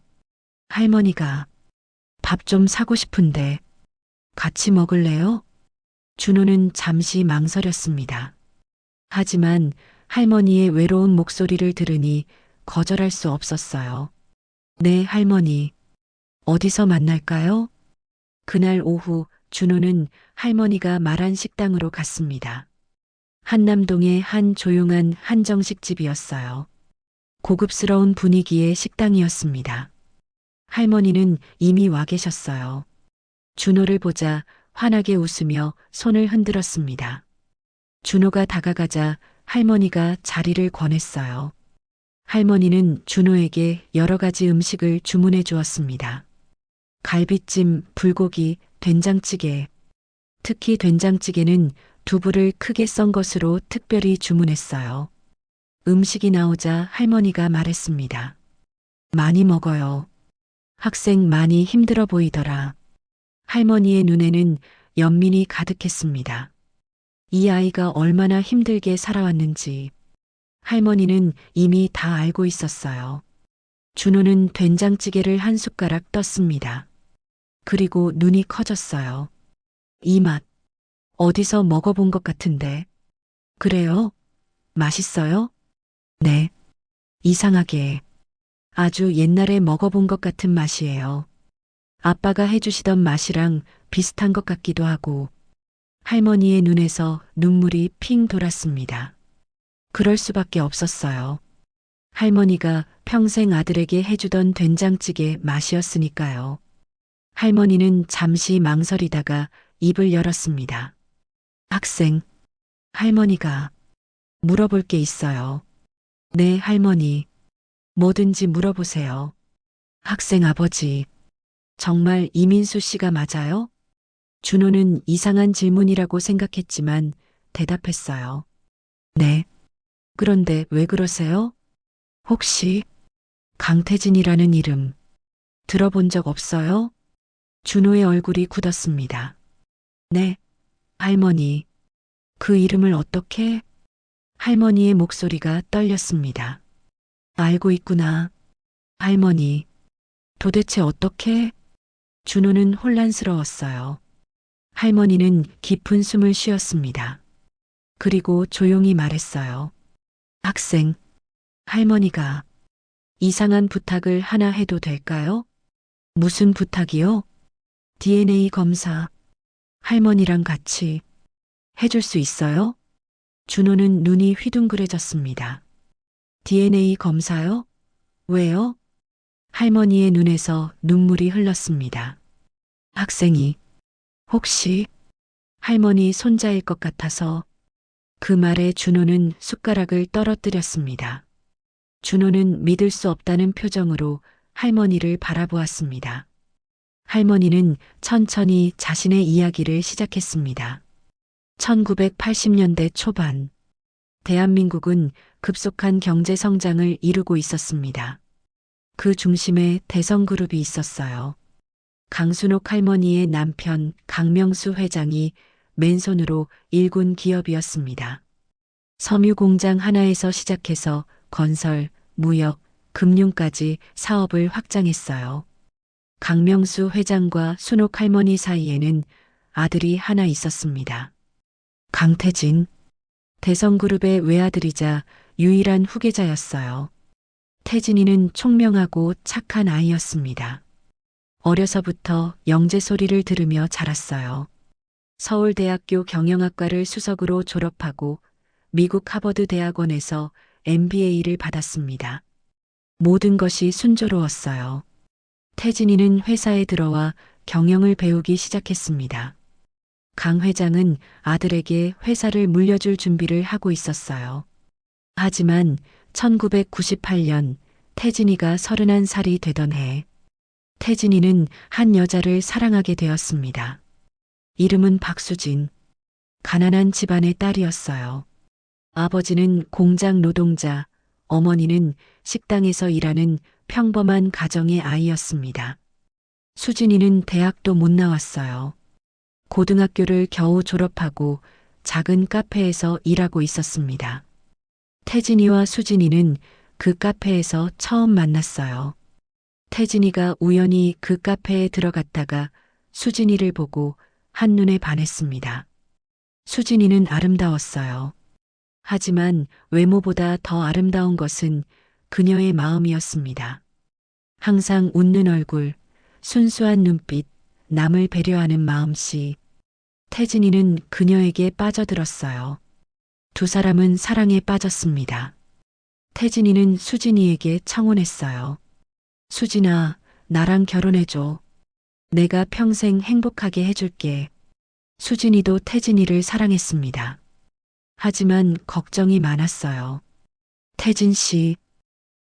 할머니가 밥 좀 사고 싶은데 같이 먹을래요? 준호는 잠시 망설였습니다. 하지만 할머니의 외로운 목소리를 들으니 거절할 수 없었어요. 네, 할머니. 어디서 만날까요? 그날 오후 준호는 할머니가 말한 식당으로 갔습니다. 한남동의 한 조용한 한정식집이었어요. 고급스러운 분위기의 식당이었습니다. 할머니는 이미 와 계셨어요. 준호를 보자 환하게 웃으며 손을 흔들었습니다. 준호가 다가가자 할머니가 자리를 권했어요. 할머니는 준호에게 여러 가지 음식을 주문해 주었습니다. 갈비찜, 불고기, 된장찌개. 특히 된장찌개는 두부를 크게 썬 것으로 특별히 주문했어요. 음식이 나오자 할머니가 말했습니다. 많이 먹어요. 학생 많이 힘들어 보이더라. 할머니의 눈에는 연민이 가득했습니다. 이 아이가 얼마나 힘들게 살아왔는지 할머니는 이미 다 알고 있었어요. 준호는 된장찌개를 한 숟가락 떴습니다. 그리고 눈이 커졌어요. 이 맛, 어디서 먹어본 것 같은데. 그래요? 맛있어요? 네. 이상하게 아주 옛날에 먹어본 것 같은 맛이에요. 아빠가 해주시던 맛이랑 비슷한 것 같기도 하고. 할머니의 눈에서 눈물이 핑 돌았습니다. 그럴 수밖에 없었어요. 할머니가 평생 아들에게 해주던 된장찌개 맛이었으니까요. 할머니는 잠시 망설이다가 입을 열었습니다. 학생, 할머니가 물어볼 게 있어요. 네, 할머니. 뭐든지 물어보세요. 학생 아버지, 정말 이민수 씨가 맞아요? 준호는 이상한 질문이라고 생각했지만 대답했어요. 네. 그런데 왜 그러세요? 혹시 강태진이라는 이름 들어본 적 없어요? 준호의 얼굴이 굳었습니다. 네, 할머니. 그 이름을 어떻게? 할머니의 목소리가 떨렸습니다. 알고 있구나. 할머니. 도대체 어떻게? 준호는 혼란스러웠어요. 할머니는 깊은 숨을 쉬었습니다. 그리고 조용히 말했어요. 학생, 할머니가 이상한 부탁을 하나 해도 될까요? 무슨 부탁이요? DNA 검사. 할머니랑 같이 해줄 수 있어요? 준호는 눈이 휘둥그레졌습니다. DNA 검사요? 왜요? 할머니의 눈에서 눈물이 흘렀습니다. 학생이 혹시 할머니 손자일 것 같아서 그 말에 준호는 숟가락을 떨어뜨렸습니다. 준호는 믿을 수 없다는 표정으로 할머니를 바라보았습니다. 할머니는 천천히 자신의 이야기를 시작했습니다. 1980년대 초반, 대한민국은 급속한 경제 성장을 이루고 있었습니다. 그 중심에 대성그룹이 있었어요. 강순옥 할머니의 남편 강명수 회장이 맨손으로 일군 기업이었습니다. 섬유 공장 하나에서 시작해서 건설, 무역, 금융까지 사업을 확장했어요. 강명수 회장과 순옥 할머니 사이에는 아들이 하나 있었습니다. 강태진, 대성그룹의 외아들이자 유일한 후계자였어요. 태진이는 총명하고 착한 아이였습니다. 어려서부터 영재 소리를 들으며 자랐어요. 서울대학교 경영학과를 수석으로 졸업하고 미국 하버드 대학원에서 MBA를 받았습니다. 모든 것이 순조로웠어요. 태진이는 회사에 들어와 경영을 배우기 시작했습니다. 강 회장은 아들에게 회사를 물려줄 준비를 하고 있었어요. 하지만 1998년 태진이가 31살이 되던 해, 태진이는 한 여자를 사랑하게 되었습니다. 이름은 박수진. 가난한 집안의 딸이었어요. 아버지는 공장 노동자, 어머니는 식당에서 일하는 평범한 가정의 아이였습니다. 수진이는 대학도 못 나왔어요. 고등학교를 겨우 졸업하고 작은 카페에서 일하고 있었습니다. 태진이와 수진이는 그 카페에서 처음 만났어요. 태진이가 우연히 그 카페에 들어갔다가 수진이를 보고 한눈에 반했습니다. 수진이는 아름다웠어요. 하지만 외모보다 더 아름다운 것은 그녀의 마음이었습니다. 항상 웃는 얼굴, 순수한 눈빛, 남을 배려하는 마음씨. 태진이는 그녀에게 빠져들었어요. 두 사람은 사랑에 빠졌습니다. 태진이는 수진이에게 청혼했어요. 수진아, 나랑 결혼해줘. 내가 평생 행복하게 해줄게. 수진이도 태진이를 사랑했습니다. 하지만 걱정이 많았어요. 태진 씨,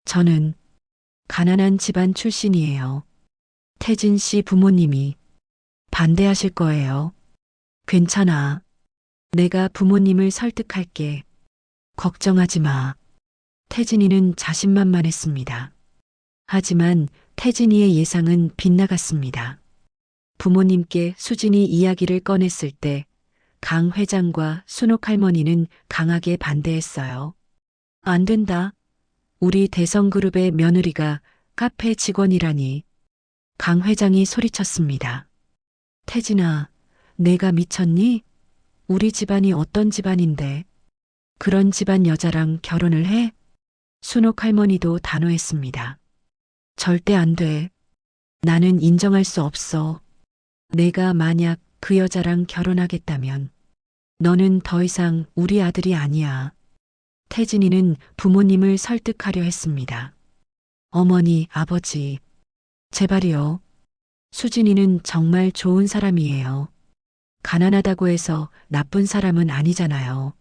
저는 가난한 집안 출신이에요. 태진 씨 부모님이 반대하실 거예요. 괜찮아. 내가 부모님을 설득할게. 걱정하지 마. 태진이는 자신만만했습니다. 하지만 태진이의 예상은 빗나갔습니다. 부모님께 수진이 이야기를 꺼냈을 때 강 회장과 순옥 할머니는 강하게 반대했어요. 안 된다. 우리 대성그룹의 며느리가 카페 직원이라니. 강 회장이 소리쳤습니다. 태진아, 내가 미쳤니? 우리 집안이 어떤 집안인데 그런 집안 여자랑 결혼을 해? 순옥 할머니도 단호했습니다. 절대 안 돼. 나는 인정할 수 없어. 내가 만약 그 여자랑 결혼하겠다면 너는 더 이상 우리 아들이 아니야. 태진이는 부모님을 설득하려 했습니다. 어머니, 아버지, 제발이요. 수진이는 정말 좋은 사람이에요. 가난하다고 해서 나쁜 사람은 아니잖아요.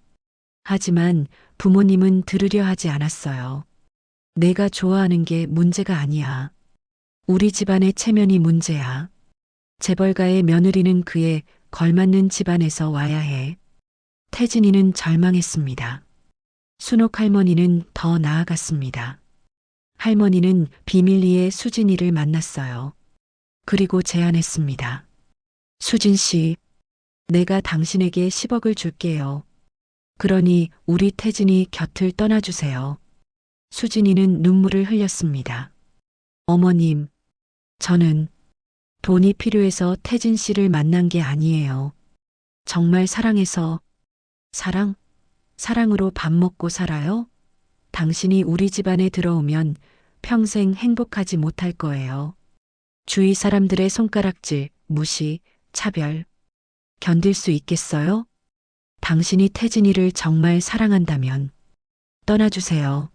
하지만 부모님은 들으려 하지 않았어요. 내가 좋아하는 게 문제가 아니야. 우리 집안의 체면이 문제야. 재벌가의 며느리는 그에 걸맞는 집안에서 와야 해. 태진이는 절망했습니다. 순옥 할머니는 더 나아갔습니다. 할머니는 비밀리에 수진이를 만났어요. 그리고 제안했습니다. 수진 씨, 내가 당신에게 10억을 줄게요. 그러니 우리 태진이 곁을 떠나주세요. 수진이는 눈물을 흘렸습니다. 어머님, 저는 돈이 필요해서 태진 씨를 만난 게 아니에요. 정말 사랑해서. 사랑으로 밥 먹고 살아요? 당신이 우리 집안에 들어오면 평생 행복하지 못할 거예요. 주위 사람들의 손가락질, 무시, 차별. 견딜 수 있겠어요? 당신이 태진이를 정말 사랑한다면 떠나주세요.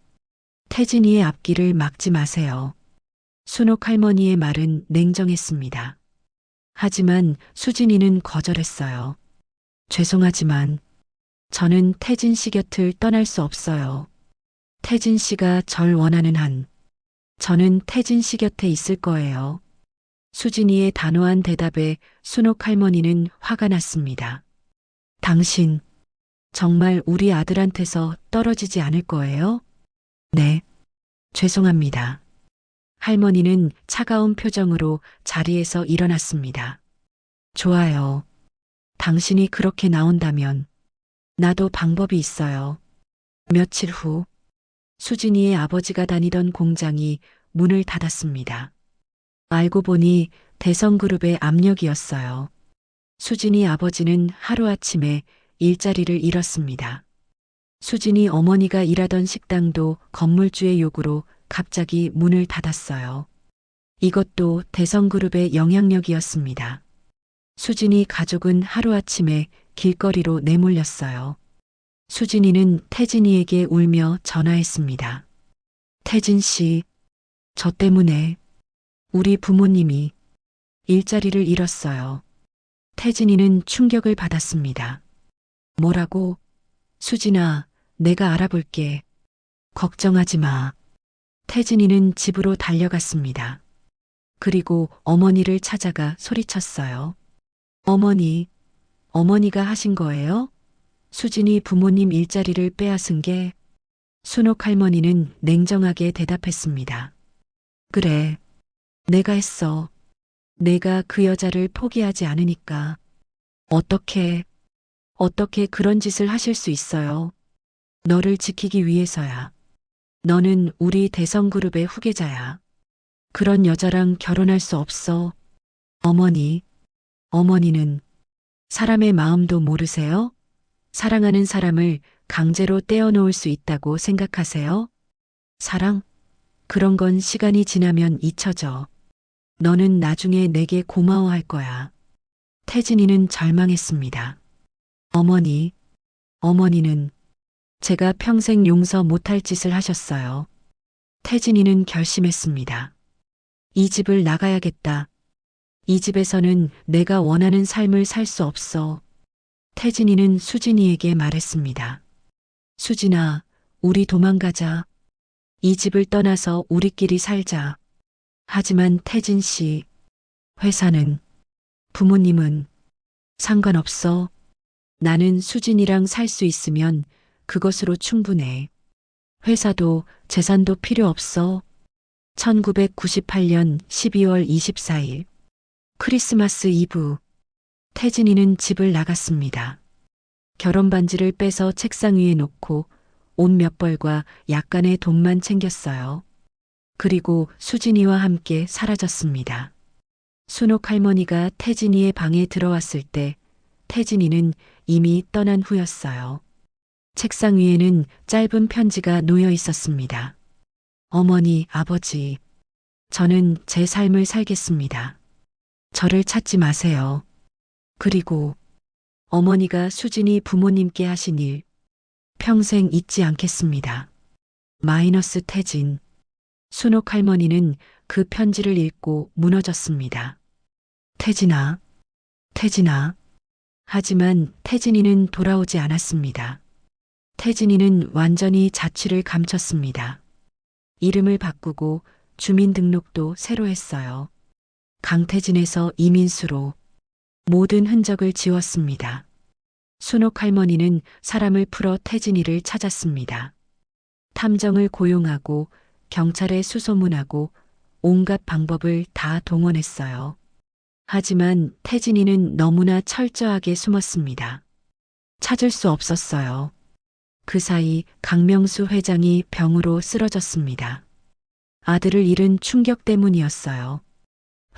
태진이의 앞길을 막지 마세요. 순옥 할머니의 말은 냉정했습니다. 하지만 수진이는 거절했어요. 죄송하지만 저는 태진 씨 곁을 떠날 수 없어요. 태진 씨가 절 원하는 한 저는 태진 씨 곁에 있을 거예요. 수진이의 단호한 대답에 순옥 할머니는 화가 났습니다. 당신 정말 우리 아들한테서 떨어지지 않을 거예요? 네, 죄송합니다. 할머니는 차가운 표정으로 자리에서 일어났습니다. 좋아요. 당신이 그렇게 나온다면 나도 방법이 있어요. 며칠 후 수진이의 아버지가 다니던 공장이 문을 닫았습니다. 알고 보니 대성그룹의 압력이었어요. 수진이 아버지는 하루아침에 일자리를 잃었습니다. 수진이 어머니가 일하던 식당도 건물주의 요구로 갑자기 문을 닫았어요. 이것도 대성그룹의 영향력이었습니다. 수진이 가족은 하루아침에 길거리로 내몰렸어요. 수진이는 태진이에게 울며 전화했습니다. 태진 씨, 저 때문에 우리 부모님이 일자리를 잃었어요. 태진이는 충격을 받았습니다. 뭐라고? 수진아, 내가 알아볼게. 걱정하지 마. 태진이는 집으로 달려갔습니다. 그리고 어머니를 찾아가 소리쳤어요. 어머니가 하신 거예요? 수진이 부모님 일자리를 빼앗은 게 순옥 할머니는 냉정하게 대답했습니다. 그래, 내가 했어. 내가 그 여자를 포기하지 않으니까. 어떻게 그런 짓을 하실 수 있어요? 너를 지키기 위해서야. 너는 우리 대성그룹의 후계자야. 그런 여자랑 결혼할 수 없어. 어머니는 사람의 마음도 모르세요? 사랑하는 사람을 강제로 떼어놓을 수 있다고 생각하세요? 사랑? 그런 건 시간이 지나면 잊혀져. 너는 나중에 내게 고마워할 거야. 태진이는 절망했습니다. 어머니는 제가 평생 용서 못할 짓을 하셨어요. 태진이는 결심했습니다. 이 집을 나가야겠다. 이 집에서는 내가 원하는 삶을 살 수 없어. 태진이는 수진이에게 말했습니다. 수진아, 우리 도망가자. 이 집을 떠나서 우리끼리 살자. 하지만 태진 씨, 회사는, 부모님은 상관없어. 나는 수진이랑 살 수 있으면 그것으로 충분해. 회사도 재산도 필요 없어. 1998년 12월 24일 크리스마스 이브 태진이는 집을 나갔습니다. 결혼 반지를 빼서 책상 위에 놓고 옷 몇 벌과 약간의 돈만 챙겼어요. 그리고 수진이와 함께 사라졌습니다. 순옥 할머니가 태진이의 방에 들어왔을 때 태진이는 이미 떠난 후였어요. 책상 위에는 짧은 편지가 놓여 있었습니다. 어머니, 아버지, 저는 제 삶을 살겠습니다. 저를 찾지 마세요. 그리고 어머니가 수진이 부모님께 하신 일 평생 잊지 않겠습니다. 마이너스 태진. 순옥 할머니는 그 편지를 읽고 무너졌습니다. 태진아. 하지만 태진이는 돌아오지 않았습니다. 태진이는 완전히 자취를 감췄습니다. 이름을 바꾸고 주민등록도 새로 했어요. 강태진에서 이민수로 모든 흔적을 지웠습니다. 순옥 할머니는 사람을 풀어 태진이를 찾았습니다. 탐정을 고용하고 경찰에 수소문하고 온갖 방법을 다 동원했어요. 하지만 태진이는 너무나 철저하게 숨었습니다. 찾을 수 없었어요. 그 사이 강명수 회장이 병으로 쓰러졌습니다. 아들을 잃은 충격 때문이었어요.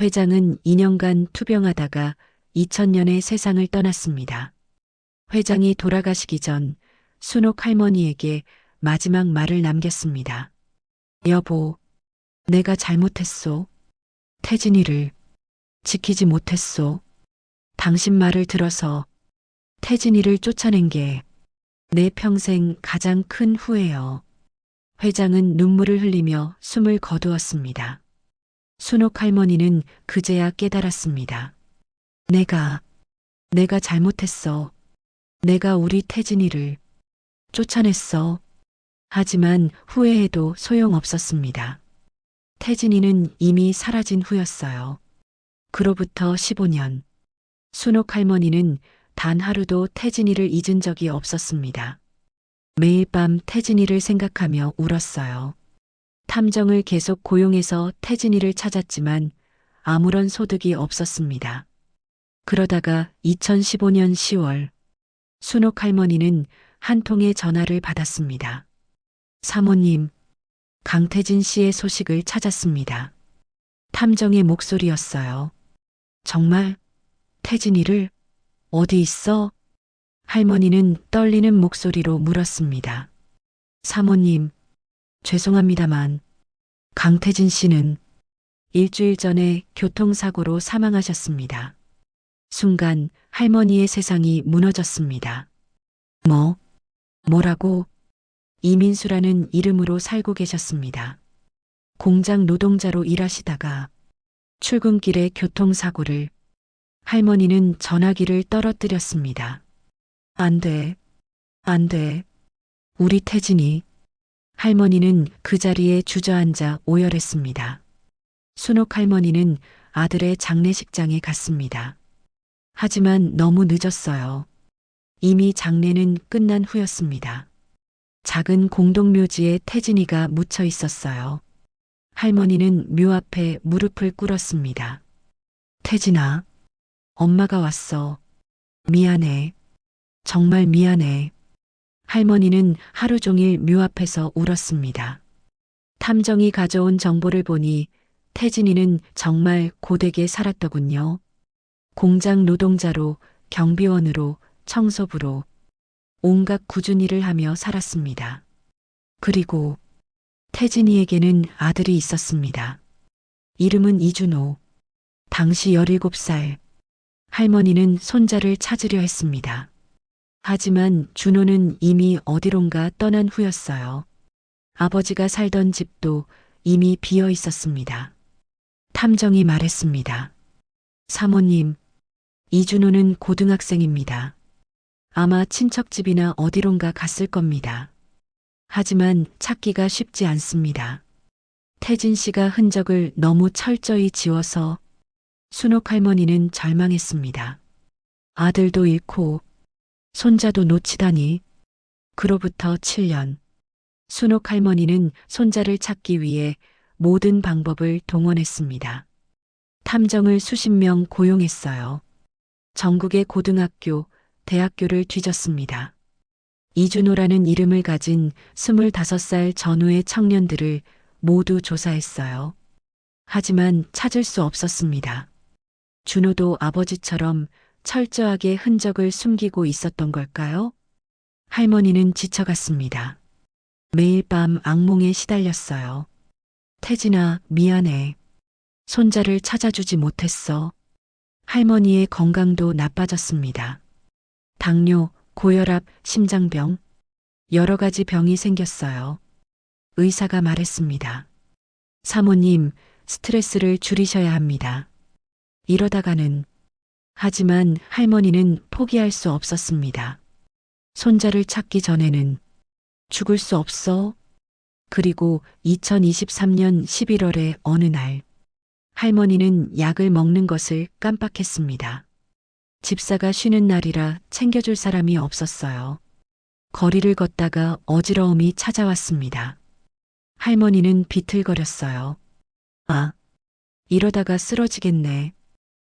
회장은 2년간 투병하다가 2000년에 세상을 떠났습니다. 회장이 돌아가시기 전 순옥 할머니에게 마지막 말을 남겼습니다. 여보, 내가 잘못했소. 태진이를 지키지 못했소. 당신 말을 들어서 태진이를 쫓아낸 게 내 평생 가장 큰 후회요. 회장은 눈물을 흘리며 숨을 거두었습니다. 순옥 할머니는 그제야 깨달았습니다. 내가 잘못했어. 내가 우리 태진이를 쫓아냈어. 하지만 후회해도 소용없었습니다. 태진이는 이미 사라진 후였어요. 그로부터 15년. 순옥 할머니는 단 하루도 태진이를 잊은 적이 없었습니다. 매일 밤 태진이를 생각하며 울었어요. 탐정을 계속 고용해서 태진이를 찾았지만 아무런 소득이 없었습니다. 그러다가 2015년 10월 순옥 할머니는 한 통의 전화를 받았습니다. 사모님, 강태진 씨의 소식을 찾았습니다. 탐정의 목소리였어요. 정말? 태진이를? 어디 있어? 할머니는 떨리는 목소리로 물었습니다. 사모님, 죄송합니다만 강태진 씨는 일주일 전에 교통사고로 사망하셨습니다. 순간 할머니의 세상이 무너졌습니다. 뭐라고? 이민수라는 이름으로 살고 계셨습니다. 공장 노동자로 일하시다가 출근길에 교통사고를. 할머니는 전화기를 떨어뜨렸습니다. 안 돼. 우리 태진이. 할머니는 그 자리에 주저앉아 오열했습니다. 순옥 할머니는 아들의 장례식장에 갔습니다. 하지만 너무 늦었어요. 이미 장례는 끝난 후였습니다. 작은 공동묘지에 태진이가 묻혀 있었어요. 할머니는 묘 앞에 무릎을 꿇었습니다. 태진아, 엄마가 왔어. 미안해. 정말 미안해. 할머니는 하루 종일 묘 앞에서 울었습니다. 탐정이 가져온 정보를 보니 태진이는 정말 고되게 살았더군요. 공장 노동자로, 경비원으로, 청소부로 온갖 굳은 일을 하며 살았습니다. 그리고 태진이에게는 아들이 있었습니다. 이름은 이준호. 당시 17살. 할머니는 손자를 찾으려 했습니다. 하지만 준호는 이미 어디론가 떠난 후였어요. 아버지가 살던 집도 이미 비어 있었습니다. 탐정이 말했습니다. 사모님, 이준호는 고등학생입니다. 아마 친척집이나 어디론가 갔을 겁니다. 하지만 찾기가 쉽지 않습니다. 태진 씨가 흔적을 너무 철저히 지워서 순옥 할머니는 절망했습니다. 아들도 잃고 손자도 놓치다니. 그로부터 7년. 순옥 할머니는 손자를 찾기 위해 모든 방법을 동원했습니다. 탐정을 수십 명 고용했어요. 전국의 고등학교, 대학교를 뒤졌습니다. 이준호라는 이름을 가진 25살 전후의 청년들을 모두 조사했어요. 하지만 찾을 수 없었습니다. 준호도 아버지처럼 철저하게 흔적을 숨기고 있었던 걸까요? 할머니는 지쳐갔습니다. 매일 밤 악몽에 시달렸어요. 태진아, 미안해. 손자를 찾아주지 못했어. 할머니의 건강도 나빠졌습니다. 당뇨, 고혈압, 심장병, 여러 가지 병이 생겼어요. 의사가 말했습니다. 사모님, 스트레스를 줄이셔야 합니다. 이러다가는. 하지만 할머니는 포기할 수 없었습니다. 손자를 찾기 전에는 죽을 수 없어. 그리고 2023년 11월의 어느 날, 할머니는 약을 먹는 것을 깜빡했습니다. 집사가 쉬는 날이라 챙겨줄 사람이 없었어요. 거리를 걷다가 어지러움이 찾아왔습니다. 할머니는 비틀거렸어요. 이러다가 쓰러지겠네.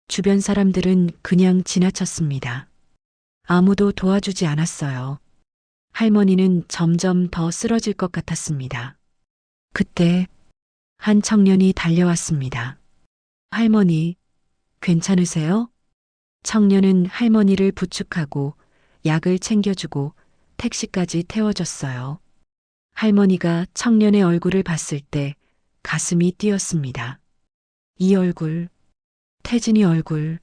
주변 사람들은 그냥 지나쳤습니다. 아무도 도와주지 않았어요. 할머니는 점점 더 쓰러질 것 같았습니다. 그때 한 청년이 달려왔습니다. 할머니, 괜찮으세요? 청년은 할머니를 부축하고 약을 챙겨주고 택시까지 태워줬어요. 할머니가 청년의 얼굴을 봤을 때 가슴이 뛰었습니다. 이 얼굴, 태진이 얼굴,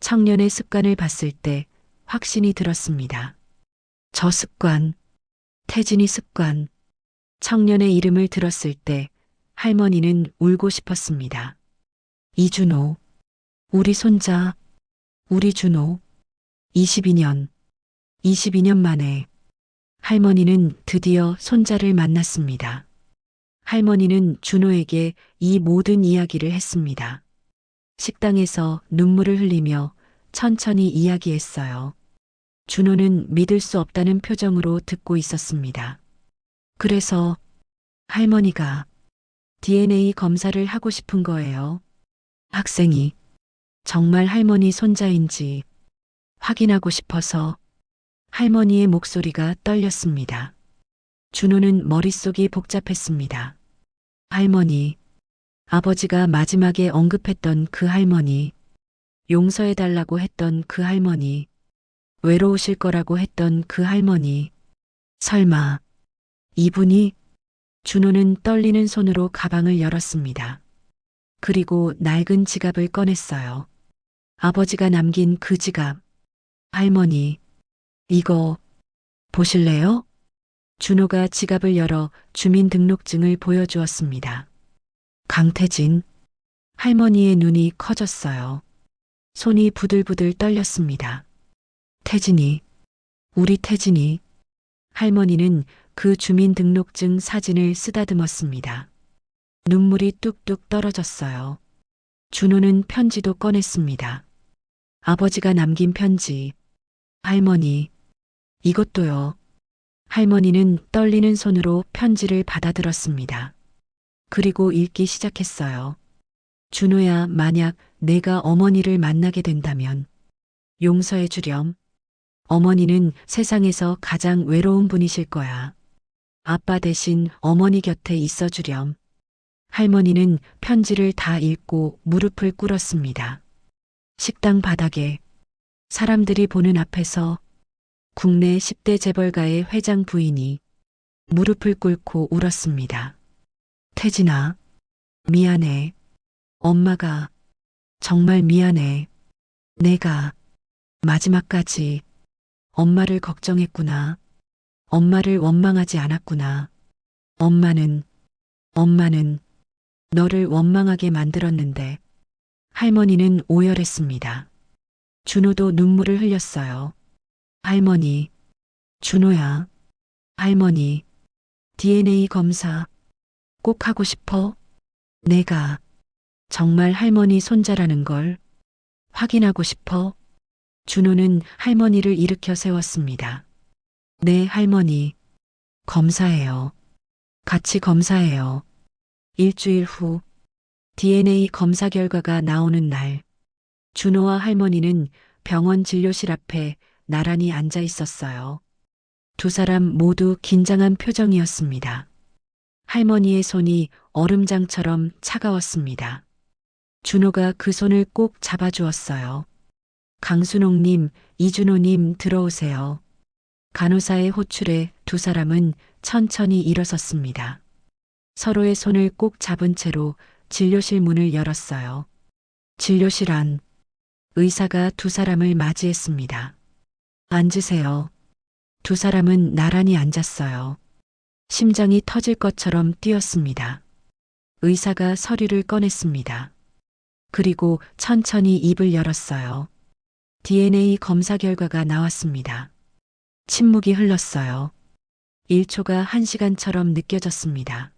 청년의 습관을 봤을 때 확신이 들었습니다. 저 습관, 태진이 습관, 청년의 이름을 들었을 때 할머니는 울고 싶었습니다. 이준호, 우리 손자, 우리 준호. 22년 만에 할머니는 드디어 손자를 만났습니다. 할머니는 준호에게 이 모든 이야기를 했습니다. 식당에서 눈물을 흘리며 천천히 이야기했어요. 준호는 믿을 수 없다는 표정으로 듣고 있었습니다. 그래서 할머니가 DNA 검사를 하고 싶은 거예요. 학생이 정말 할머니 손자인지 확인하고 싶어서. 할머니의 목소리가 떨렸습니다. 준호는 머릿속이 복잡했습니다. 할머니, 아버지가 마지막에 언급했던 그 할머니, 용서해달라고 했던 그 할머니, 외로우실 거라고 했던 그 할머니, 설마 이분이? 준호는 떨리는 손으로 가방을 열었습니다. 그리고 낡은 지갑을 꺼냈어요. 아버지가 남긴 그 지갑. 할머니, 이거 보실래요? 준호가 지갑을 열어 주민등록증을 보여주었습니다. 강태진. 할머니의 눈이 커졌어요. 손이 부들부들 떨렸습니다. 태진이, 우리 태진이. 할머니는 그 주민등록증 사진을 쓰다듬었습니다. 눈물이 뚝뚝 떨어졌어요. 준호는 편지도 꺼냈습니다. 아버지가 남긴 편지. 할머니, 이것도요. 할머니는 떨리는 손으로 편지를 받아들었습니다. 그리고 읽기 시작했어요. 준호야, 만약 내가 어머니를 만나게 된다면 용서해 주렴. 어머니는 세상에서 가장 외로운 분이실 거야. 아빠 대신 어머니 곁에 있어 주렴. 할머니는 편지를 다 읽고 무릎을 꿇었습니다. 식당 바닥에 사람들이 보는 앞에서 국내 10대 재벌가의 회장 부인이 무릎을 꿇고 울었습니다. 태진아, 미안해. 엄마가 정말 미안해. 내가 마지막까지 엄마를 걱정했구나. 엄마를 원망하지 않았구나. 엄마는 너를 원망하게 만들었는데. 할머니는 오열했습니다. 준호도 눈물을 흘렸어요. 할머니, 준호야. 할머니, DNA 검사 꼭 하고 싶어? 내가 정말 할머니 손자라는 걸 확인하고 싶어? 준호는 할머니를 일으켜 세웠습니다. 네, 할머니. 검사해요. 같이 검사해요. 일주일 후 DNA 검사 결과가 나오는 날, 준호와 할머니는 병원 진료실 앞에 나란히 앉아 있었어요. 두 사람 모두 긴장한 표정이었습니다. 할머니의 손이 얼음장처럼 차가웠습니다. 준호가 그 손을 꼭 잡아주었어요. 강순옥님, 이준호님 들어오세요. 간호사의 호출에 두 사람은 천천히 일어섰습니다. 서로의 손을 꼭 잡은 채로 진료실 문을 열었어요. 진료실 안, 의사가 두 사람을 맞이했습니다. 앉으세요. 두 사람은 나란히 앉았어요. 심장이 터질 것처럼 뛰었습니다. 의사가 서류를 꺼냈습니다. 그리고 천천히 입을 열었어요. DNA 검사 결과가 나왔습니다. 침묵이 흘렀어요. 1초가 1시간처럼 느껴졌습니다.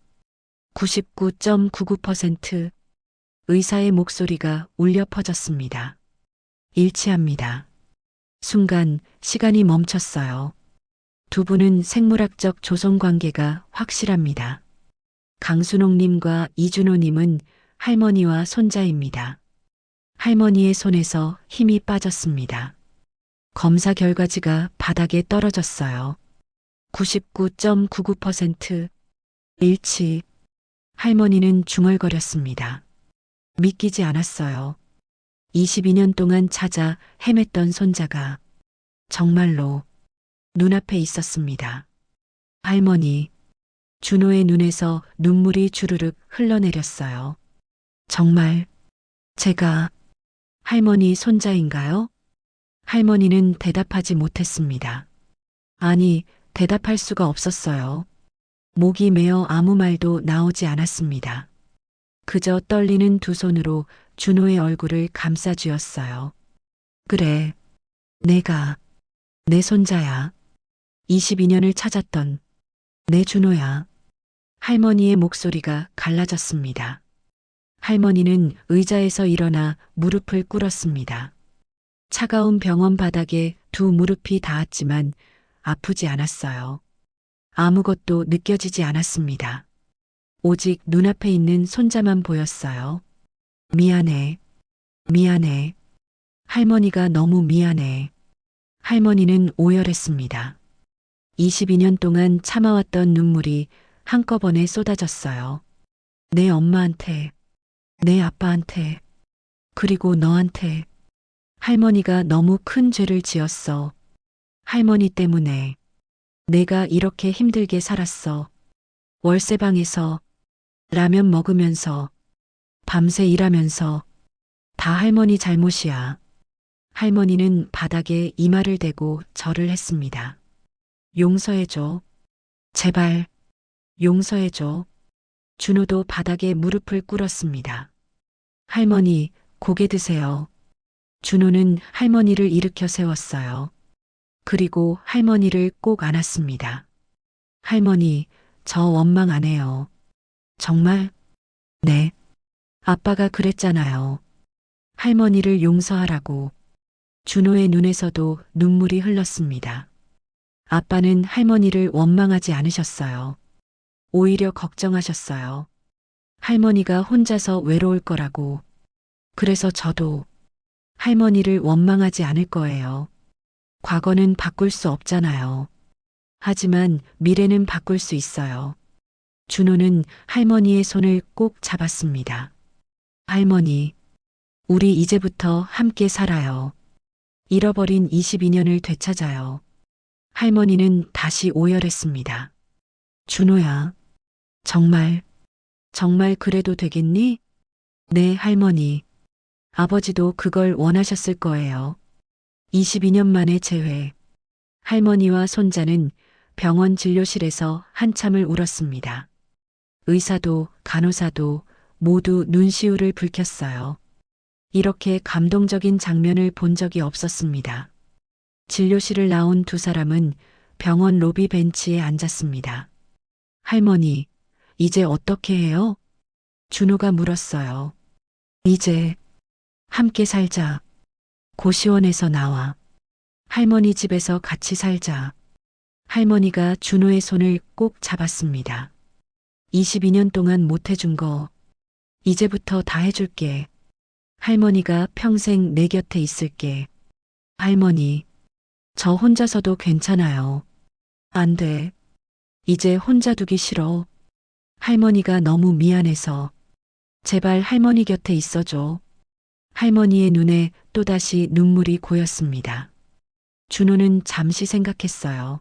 99.99% 의사의 목소리가 울려 퍼졌습니다. 일치합니다. 순간 시간이 멈췄어요. 두 분은 생물학적 조성 관계가 확실합니다. 강순옥님과 이준호님은 할머니와 손자입니다. 할머니의 손에서 힘이 빠졌습니다. 검사 결과지가 바닥에 떨어졌어요. 99.99% 일치. 할머니는 중얼거렸습니다. 믿기지 않았어요. 22년 동안 찾아 헤맸던 손자가 정말로 눈앞에 있었습니다. 할머니, 준호의 눈에서 눈물이 주르륵 흘러내렸어요. 정말 제가 할머니 손자인가요? 할머니는 대답하지 못했습니다. 아니, 대답할 수가 없었어요. 목이 메어 아무 말도 나오지 않았습니다. 그저 떨리는 두 손으로 준호의 얼굴을 감싸쥐었어요. 그래, 내가 내 손자야. 22년을 찾았던 내 준호야. 할머니의 목소리가 갈라졌습니다. 할머니는 의자에서 일어나 무릎을 꿇었습니다. 차가운 병원 바닥에 두 무릎이 닿았지만 아프지 않았어요. 아무것도 느껴지지 않았습니다. 오직 눈앞에 있는 손자만 보였어요. 미안해. 미안해. 할머니가 너무 미안해. 할머니는 오열했습니다. 22년 동안 참아왔던 눈물이 한꺼번에 쏟아졌어요. 내 엄마한테, 내 아빠한테, 그리고 너한테. 할머니가 너무 큰 죄를 지었어. 할머니 때문에 내가 이렇게 힘들게 살았어. 월세방에서 라면 먹으면서 밤새 일하면서 다 할머니 잘못이야. 할머니는 바닥에 이마를 대고 절을 했습니다. 용서해줘. 제발 용서해줘. 준호도 바닥에 무릎을 꿇었습니다. 할머니, 고개 드세요. 준호는 할머니를 일으켜 세웠어요. 그리고 할머니를 꼭 안았습니다. 할머니, 저 원망 안 해요. 정말? 네. 아빠가 그랬잖아요. 할머니를 용서하라고. 준호의 눈에서도 눈물이 흘렀습니다. 아빠는 할머니를 원망하지 않으셨어요. 오히려 걱정하셨어요. 할머니가 혼자서 외로울 거라고. 그래서 저도 할머니를 원망하지 않을 거예요. 과거는 바꿀 수 없잖아요. 하지만 미래는 바꿀 수 있어요. 준호는 할머니의 손을 꼭 잡았습니다. 할머니, 우리 이제부터 함께 살아요. 잃어버린 22년을 되찾아요. 할머니는 다시 오열했습니다. 준호야, 정말 그래도 되겠니? 네, 할머니. 아버지도 그걸 원하셨을 거예요. 22년 만에 재회. 할머니와 손자는 병원 진료실에서 한참을 울었습니다. 의사도 간호사도 모두 눈시울을 붉혔어요. 이렇게 감동적인 장면을 본 적이 없었습니다. 진료실을 나온 두 사람은 병원 로비 벤치에 앉았습니다. 할머니, 이제 어떻게 해요? 준호가 물었어요. 이제 함께 살자. 고시원에서 나와. 할머니 집에서 같이 살자. 할머니가 준호의 손을 꼭 잡았습니다. 22년 동안 못 해준 거 이제부터 다 해줄게. 할머니가 평생 내 곁에 있을게. 할머니, 저 혼자서도 괜찮아요. 안 돼. 이제 혼자 두기 싫어. 할머니가 너무 미안해서. 제발 할머니 곁에 있어줘. 할머니의 눈에 또다시 눈물이 고였습니다. 준호는 잠시 생각했어요.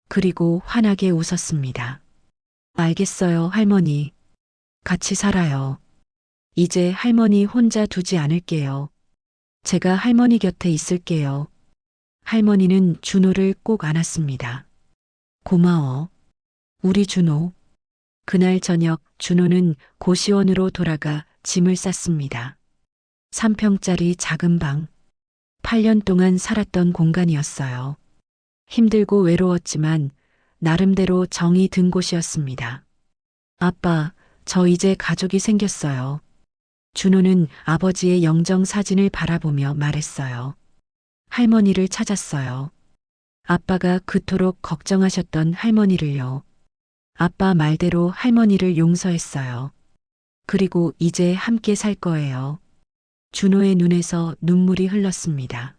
그리고 환하게 웃었습니다. 알겠어요, 할머니. 같이 살아요. 이제 할머니 혼자 두지 않을게요. 제가 할머니 곁에 있을게요. 할머니는 준호를 꼭 안았습니다. 고마워. 우리 준호. 그날 저녁 준호는 고시원으로 돌아가 짐을 쌌습니다. 3평짜리 작은 방. 8년 동안 살았던 공간이었어요. 힘들고 외로웠지만 나름대로 정이 든 곳이었습니다. 아빠, 저 이제 가족이 생겼어요. 준호는 아버지의 영정 사진을 바라보며 말했어요. 할머니를 찾았어요. 아빠가 그토록 걱정하셨던 할머니를요. 아빠 말대로 할머니를 용서했어요. 그리고 이제 함께 살 거예요. 준호의 눈에서 눈물이 흘렀습니다.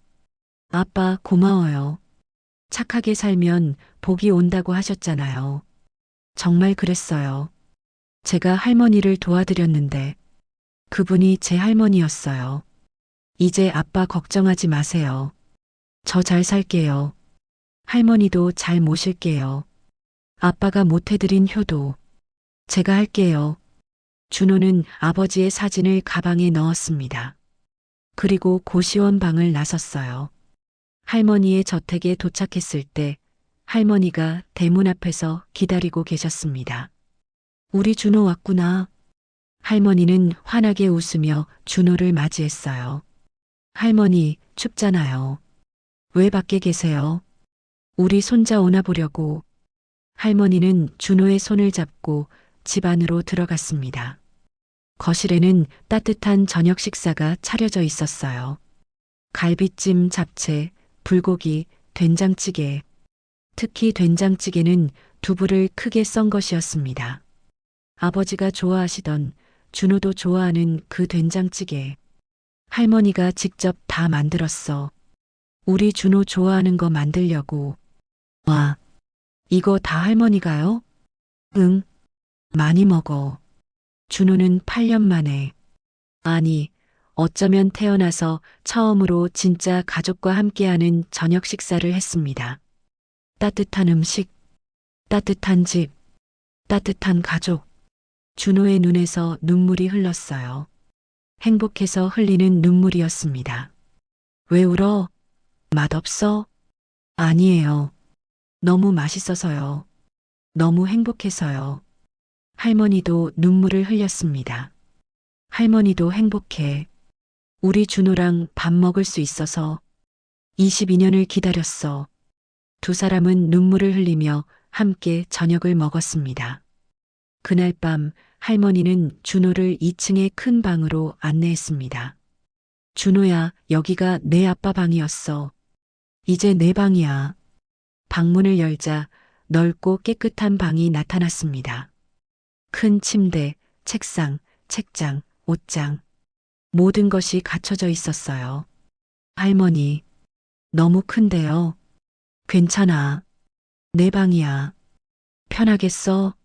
아빠 고마워요. 착하게 살면 복이 온다고 하셨잖아요. 정말 그랬어요. 제가 할머니를 도와드렸는데 그분이 제 할머니였어요. 이제 아빠 걱정하지 마세요. 저 잘 살게요. 할머니도 잘 모실게요. 아빠가 못해드린 효도 제가 할게요. 준호는 아버지의 사진을 가방에 넣었습니다. 그리고 고시원 방을 나섰어요. 할머니의 저택에 도착했을 때 할머니가 대문 앞에서 기다리고 계셨습니다. 우리 준호 왔구나. 할머니는 환하게 웃으며 준호를 맞이했어요. 할머니, 춥잖아요. 왜 밖에 계세요? 우리 손자 오나 보려고. 할머니는 준호의 손을 잡고 집 안으로 들어갔습니다. 거실에는 따뜻한 저녁 식사가 차려져 있었어요. 갈비찜, 잡채, 불고기, 된장찌개. 특히 된장찌개는 두부를 크게 썬 것이었습니다. 아버지가 좋아하시던, 준호도 좋아하는 그 된장찌개. 할머니가 직접 다 만들었어. 우리 준호 좋아하는 거 만들려고. 와, 이거 다 할머니가요? 응, 많이 먹어. 준호는 8년 만에. 아니, 어쩌면 태어나서 처음으로 진짜 가족과 함께하는 저녁 식사를 했습니다. 따뜻한 음식, 따뜻한 집, 따뜻한 가족. 준호의 눈에서 눈물이 흘렀어요. 행복해서 흘리는 눈물이었습니다. 왜 울어? 맛없어? 아니에요. 너무 맛있어서요. 너무 행복해서요. 할머니도 눈물을 흘렸습니다. 할머니도 행복해. 우리 준호랑 밥 먹을 수 있어서 22년을 기다렸어. 두 사람은 눈물을 흘리며 함께 저녁을 먹었습니다. 그날 밤 할머니는 준호를 2층의 큰 방으로 안내했습니다. 준호야, 여기가 내 아빠 방이었어. 이제 내 방이야. 방문을 열자 넓고 깨끗한 방이 나타났습니다. 큰 침대, 책상, 책장, 옷장. 모든 것이 갖춰져 있었어요. 할머니, 너무 큰데요. 괜찮아. 내 방이야. 편하겠어?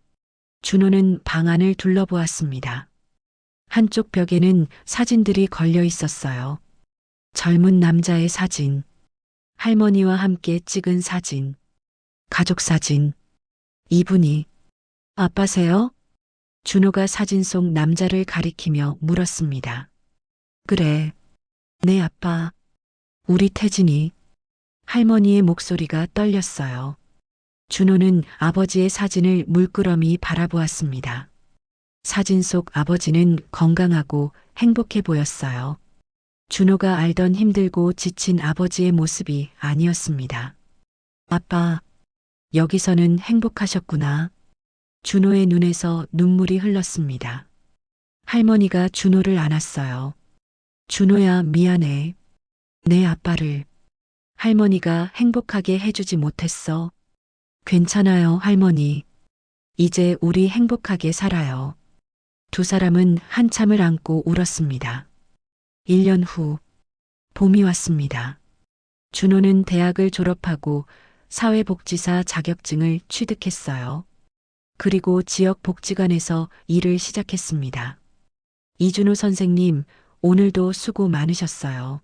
준호는 방 안을 둘러보았습니다. 한쪽 벽에는 사진들이 걸려 있었어요. 젊은 남자의 사진, 할머니와 함께 찍은 사진, 가족 사진. 이분이 아빠세요? 준호가 사진 속 남자를 가리키며 물었습니다. 그래, 내 아빠. 우리 태진이. 할머니의 목소리가 떨렸어요. 준호는 아버지의 사진을 물끄러미 바라보았습니다. 사진 속 아버지는 건강하고 행복해 보였어요. 준호가 알던 힘들고 지친 아버지의 모습이 아니었습니다. 아빠, 여기서는 행복하셨구나. 준호의 눈에서 눈물이 흘렀습니다. 할머니가 준호를 안았어요. 준호야, 미안해. 내 아빠를. 할머니가 행복하게 해주지 못했어. 괜찮아요, 할머니. 이제 우리 행복하게 살아요. 두 사람은 한참을 안고 울었습니다. 1년 후, 봄이 왔습니다. 준호는 대학을 졸업하고 사회복지사 자격증을 취득했어요. 그리고 지역 복지관에서 일을 시작했습니다. 이준호 선생님, 오늘도 수고 많으셨어요.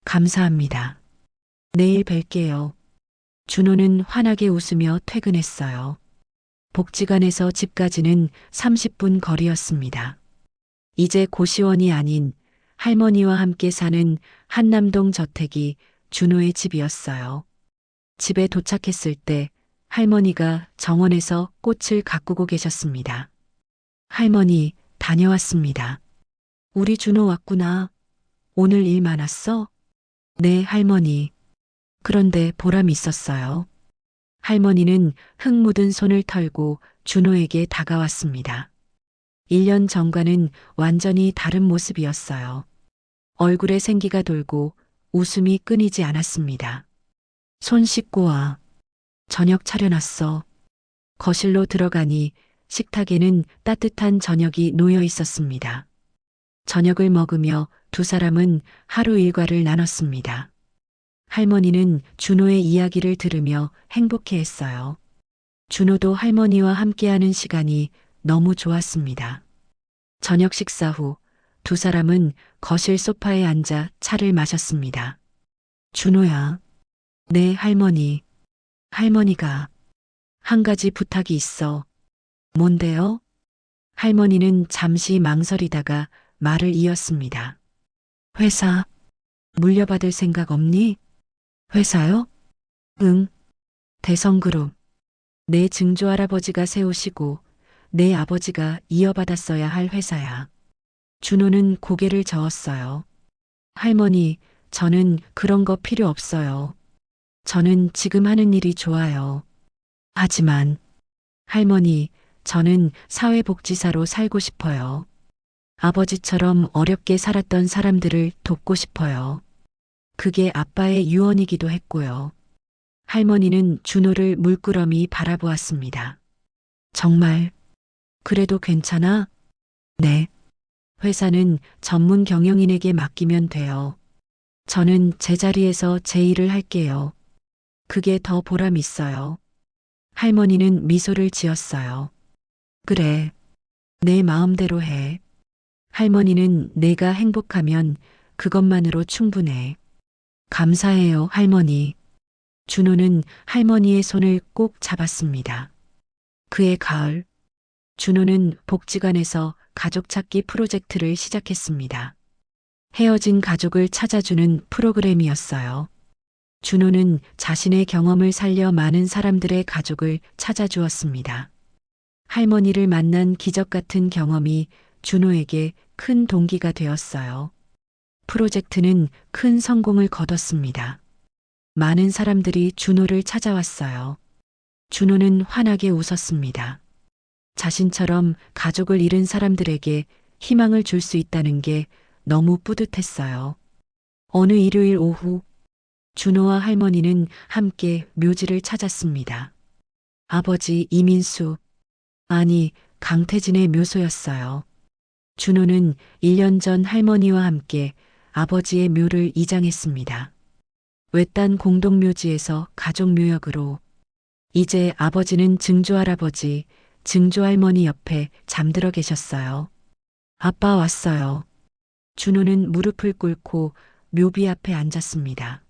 감사합니다. 내일 뵐게요. 준호는 환하게 웃으며 퇴근했어요. 복지관에서 집까지는 30분 거리였습니다. 이제 고시원이 아닌 할머니와 함께 사는 한남동 저택이 준호의 집이었어요. 집에 도착했을 때 할머니가 정원에서 꽃을 가꾸고 계셨습니다. 할머니, 다녀왔습니다. 우리 준호 왔구나. 오늘 일 많았어? 네, 할머니. 그런데 보람 있었어요. 할머니는 흙 묻은 손을 털고 준호에게 다가왔습니다. 1년 전과는 완전히 다른 모습이었어요. 얼굴에 생기가 돌고 웃음이 끊이지 않았습니다. 손 씻고 와. 저녁 차려놨어. 거실로 들어가니 식탁에는 따뜻한 저녁이 놓여 있었습니다. 저녁을 먹으며 두 사람은 하루 일과를 나눴습니다. 할머니는 준호의 이야기를 들으며 행복해했어요. 준호도 할머니와 함께하는 시간이 너무 좋았습니다. 저녁 식사 후 두 사람은 거실 소파에 앉아 차를 마셨습니다. 준호야. 네, 할머니. 할머니가 한 가지 부탁이 있어. 뭔데요? 할머니는 잠시 망설이다가 말을 이었습니다. 회사, 물려받을 생각 없니? 회사요? 응. 대성그룹. 내 증조할아버지가 세우시고 내 아버지가 이어받았어야 할 회사야. 준호는 고개를 저었어요. 할머니, 저는 그런 거 필요 없어요. 저는 지금 하는 일이 좋아요. 하지만, 할머니, 저는 사회복지사로 살고 싶어요. 아버지처럼 어렵게 살았던 사람들을 돕고 싶어요. 그게 아빠의 유언이기도 했고요. 할머니는 준호를 물끄러미 바라보았습니다. 정말, 그래도 괜찮아? 네. 회사는 전문 경영인에게 맡기면 돼요. 저는 제자리에서 제 일을 할게요. 그게 더 보람 있어요. 할머니는 미소를 지었어요. 그래. 내 마음대로 해. 할머니는 내가 행복하면 그것만으로 충분해. 감사해요, 할머니. 준호는 할머니의 손을 꼭 잡았습니다. 그해 가을, 준호는 복지관에서 가족 찾기 프로젝트를 시작했습니다. 헤어진 가족을 찾아주는 프로그램이었어요. 준호는 자신의 경험을 살려 많은 사람들의 가족을 찾아주었습니다. 할머니를 만난 기적 같은 경험이 준호에게 큰 동기가 되었어요. 프로젝트는 큰 성공을 거뒀습니다. 많은 사람들이 준호를 찾아왔어요. 준호는 환하게 웃었습니다. 자신처럼 가족을 잃은 사람들에게 희망을 줄 수 있다는 게 너무 뿌듯했어요. 어느 일요일 오후, 준호와 할머니는 함께 묘지를 찾았습니다. 아버지 이민수, 아니 강태진의 묘소였어요. 준호는 1년 전 할머니와 함께 아버지의 묘를 이장했습니다. 외딴 공동묘지에서 가족묘역으로 이제 아버지는 증조할아버지, 증조할머니 옆에 잠들어 계셨어요. 아빠 왔어요. 준호는 무릎을 꿇고 묘비 앞에 앉았습니다.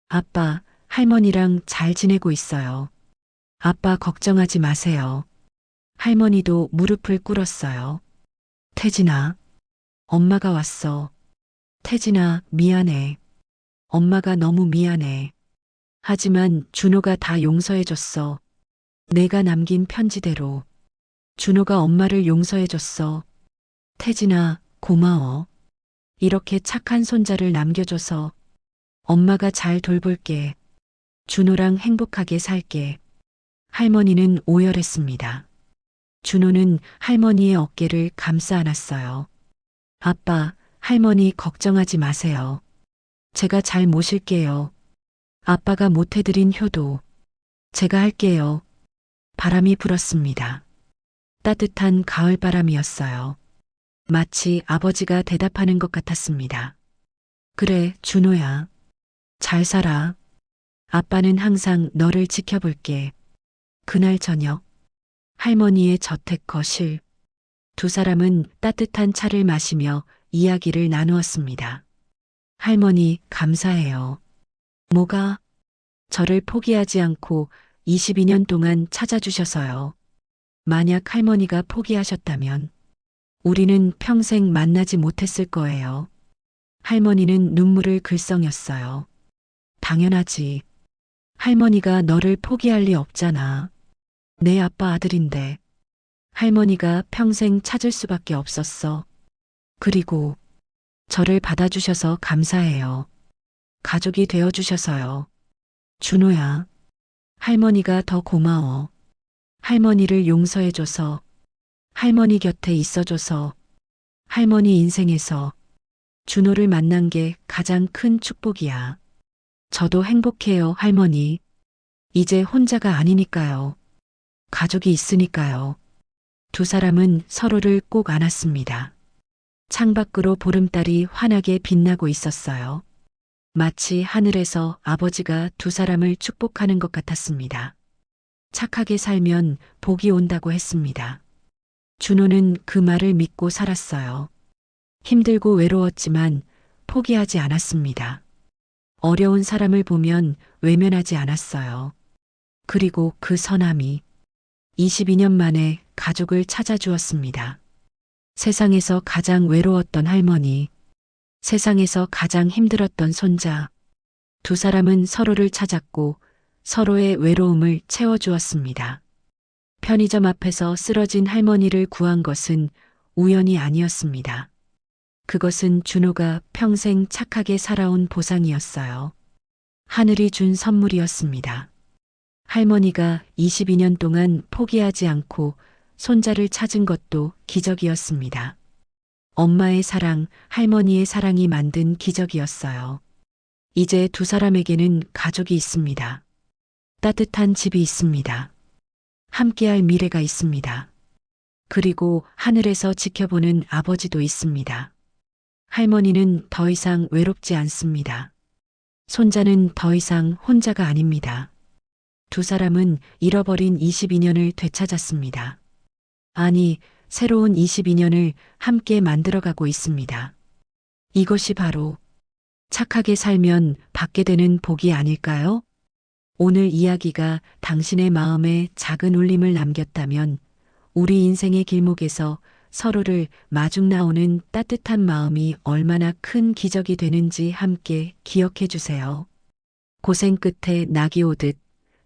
아빠, 할머니랑 잘 지내고 있어요. 아빠 걱정하지 마세요. 할머니도 무릎을 꿇었어요. 태진아, 엄마가 왔어. 태진아, 미안해. 엄마가 너무 미안해. 하지만 준호가 다 용서해줬어. 내가 남긴 편지대로. 준호가 엄마를 용서해줬어. 태진아, 고마워. 이렇게 착한 손자를 남겨줘서 엄마가 잘 돌볼게. 준호랑 행복하게 살게. 할머니는 오열했습니다. 준호는 할머니의 어깨를 감싸 안았어요. 아빠, 할머니 걱정하지 마세요. 제가 잘 모실게요. 아빠가 못해드린 효도 제가 할게요. 바람이 불었습니다. 따뜻한 가을바람이었어요. 마치 아버지가 대답하는 것 같았습니다. 그래, 준호야. 잘 살아. 아빠는 항상 너를 지켜볼게. 그날 저녁, 할머니의 저택 거실. 두 사람은 따뜻한 차를 마시며 이야기를 나누었습니다. 할머니, 감사해요. 뭐가? 저를 포기하지 않고 22년 동안 찾아주셔서요. 만약 할머니가 포기하셨다면 우리는 평생 만나지 못했을 거예요. 할머니는 눈물을 글썽였어요. 당연하지. 할머니가 너를 포기할 리 없잖아. 내 아빠 아들인데. 할머니가 평생 찾을 수밖에 없었어. 그리고 저를 받아주셔서 감사해요. 가족이 되어주셔서요. 준호야. 할머니가 더 고마워. 할머니를 용서해줘서, 할머니 곁에 있어줘서, 할머니 인생에서 준호를 만난 게 가장 큰 축복이야. 저도 행복해요, 할머니. 이제 혼자가 아니니까요. 가족이 있으니까요. 두 사람은 서로를 꼭 안았습니다. 창밖으로 보름달이 환하게 빛나고 있었어요. 마치 하늘에서 아버지가 두 사람을 축복하는 것 같았습니다. 착하게 살면 복이 온다고 했습니다. 준호는 그 말을 믿고 살았어요. 힘들고 외로웠지만 포기하지 않았습니다. 어려운 사람을 보면 외면하지 않았어요. 그리고 그 선함이 22년 만에 가족을 찾아주었습니다. 세상에서 가장 외로웠던 할머니, 세상에서 가장 힘들었던 손자. 두 사람은 서로를 찾았고 서로의 외로움을 채워주었습니다. 편의점 앞에서 쓰러진 할머니를 구한 것은 우연이 아니었습니다. 그것은 준호가 평생 착하게 살아온 보상이었어요. 하늘이 준 선물이었습니다. 할머니가 22년 동안 포기하지 않고 손자를 찾은 것도 기적이었습니다. 엄마의 사랑, 할머니의 사랑이 만든 기적이었어요. 이제 두 사람에게는 가족이 있습니다. 따뜻한 집이 있습니다. 함께할 미래가 있습니다. 그리고 하늘에서 지켜보는 아버지도 있습니다. 할머니는 더 이상 외롭지 않습니다. 손자는 더 이상 혼자가 아닙니다. 두 사람은 잃어버린 22년을 되찾았습니다. 아니, 새로운 22년을 함께 만들어가고 있습니다. 이것이 바로 착하게 살면 받게 되는 복이 아닐까요? 오늘 이야기가 당신의 마음에 작은 울림을 남겼다면 우리 인생의 길목에서 서로를 마중 나오는 따뜻한 마음이 얼마나 큰 기적이 되는지 함께 기억해 주세요. 고생 끝에 낙이 오듯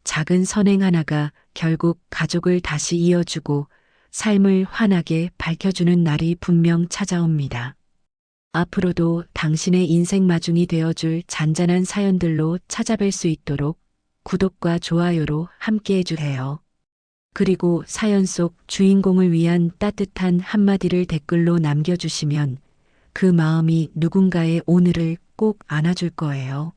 작은 선행 하나가 결국 가족을 다시 이어주고 삶을 환하게 밝혀주는 날이 분명 찾아옵니다. 앞으로도 당신의 인생 마중이 되어줄 잔잔한 사연들로 찾아뵐 수 있도록 구독과 좋아요로 함께 해주세요. 그리고 사연 속 주인공을 위한 따뜻한 한마디를 댓글로 남겨주시면 그 마음이 누군가의 오늘을 꼭 안아줄 거예요.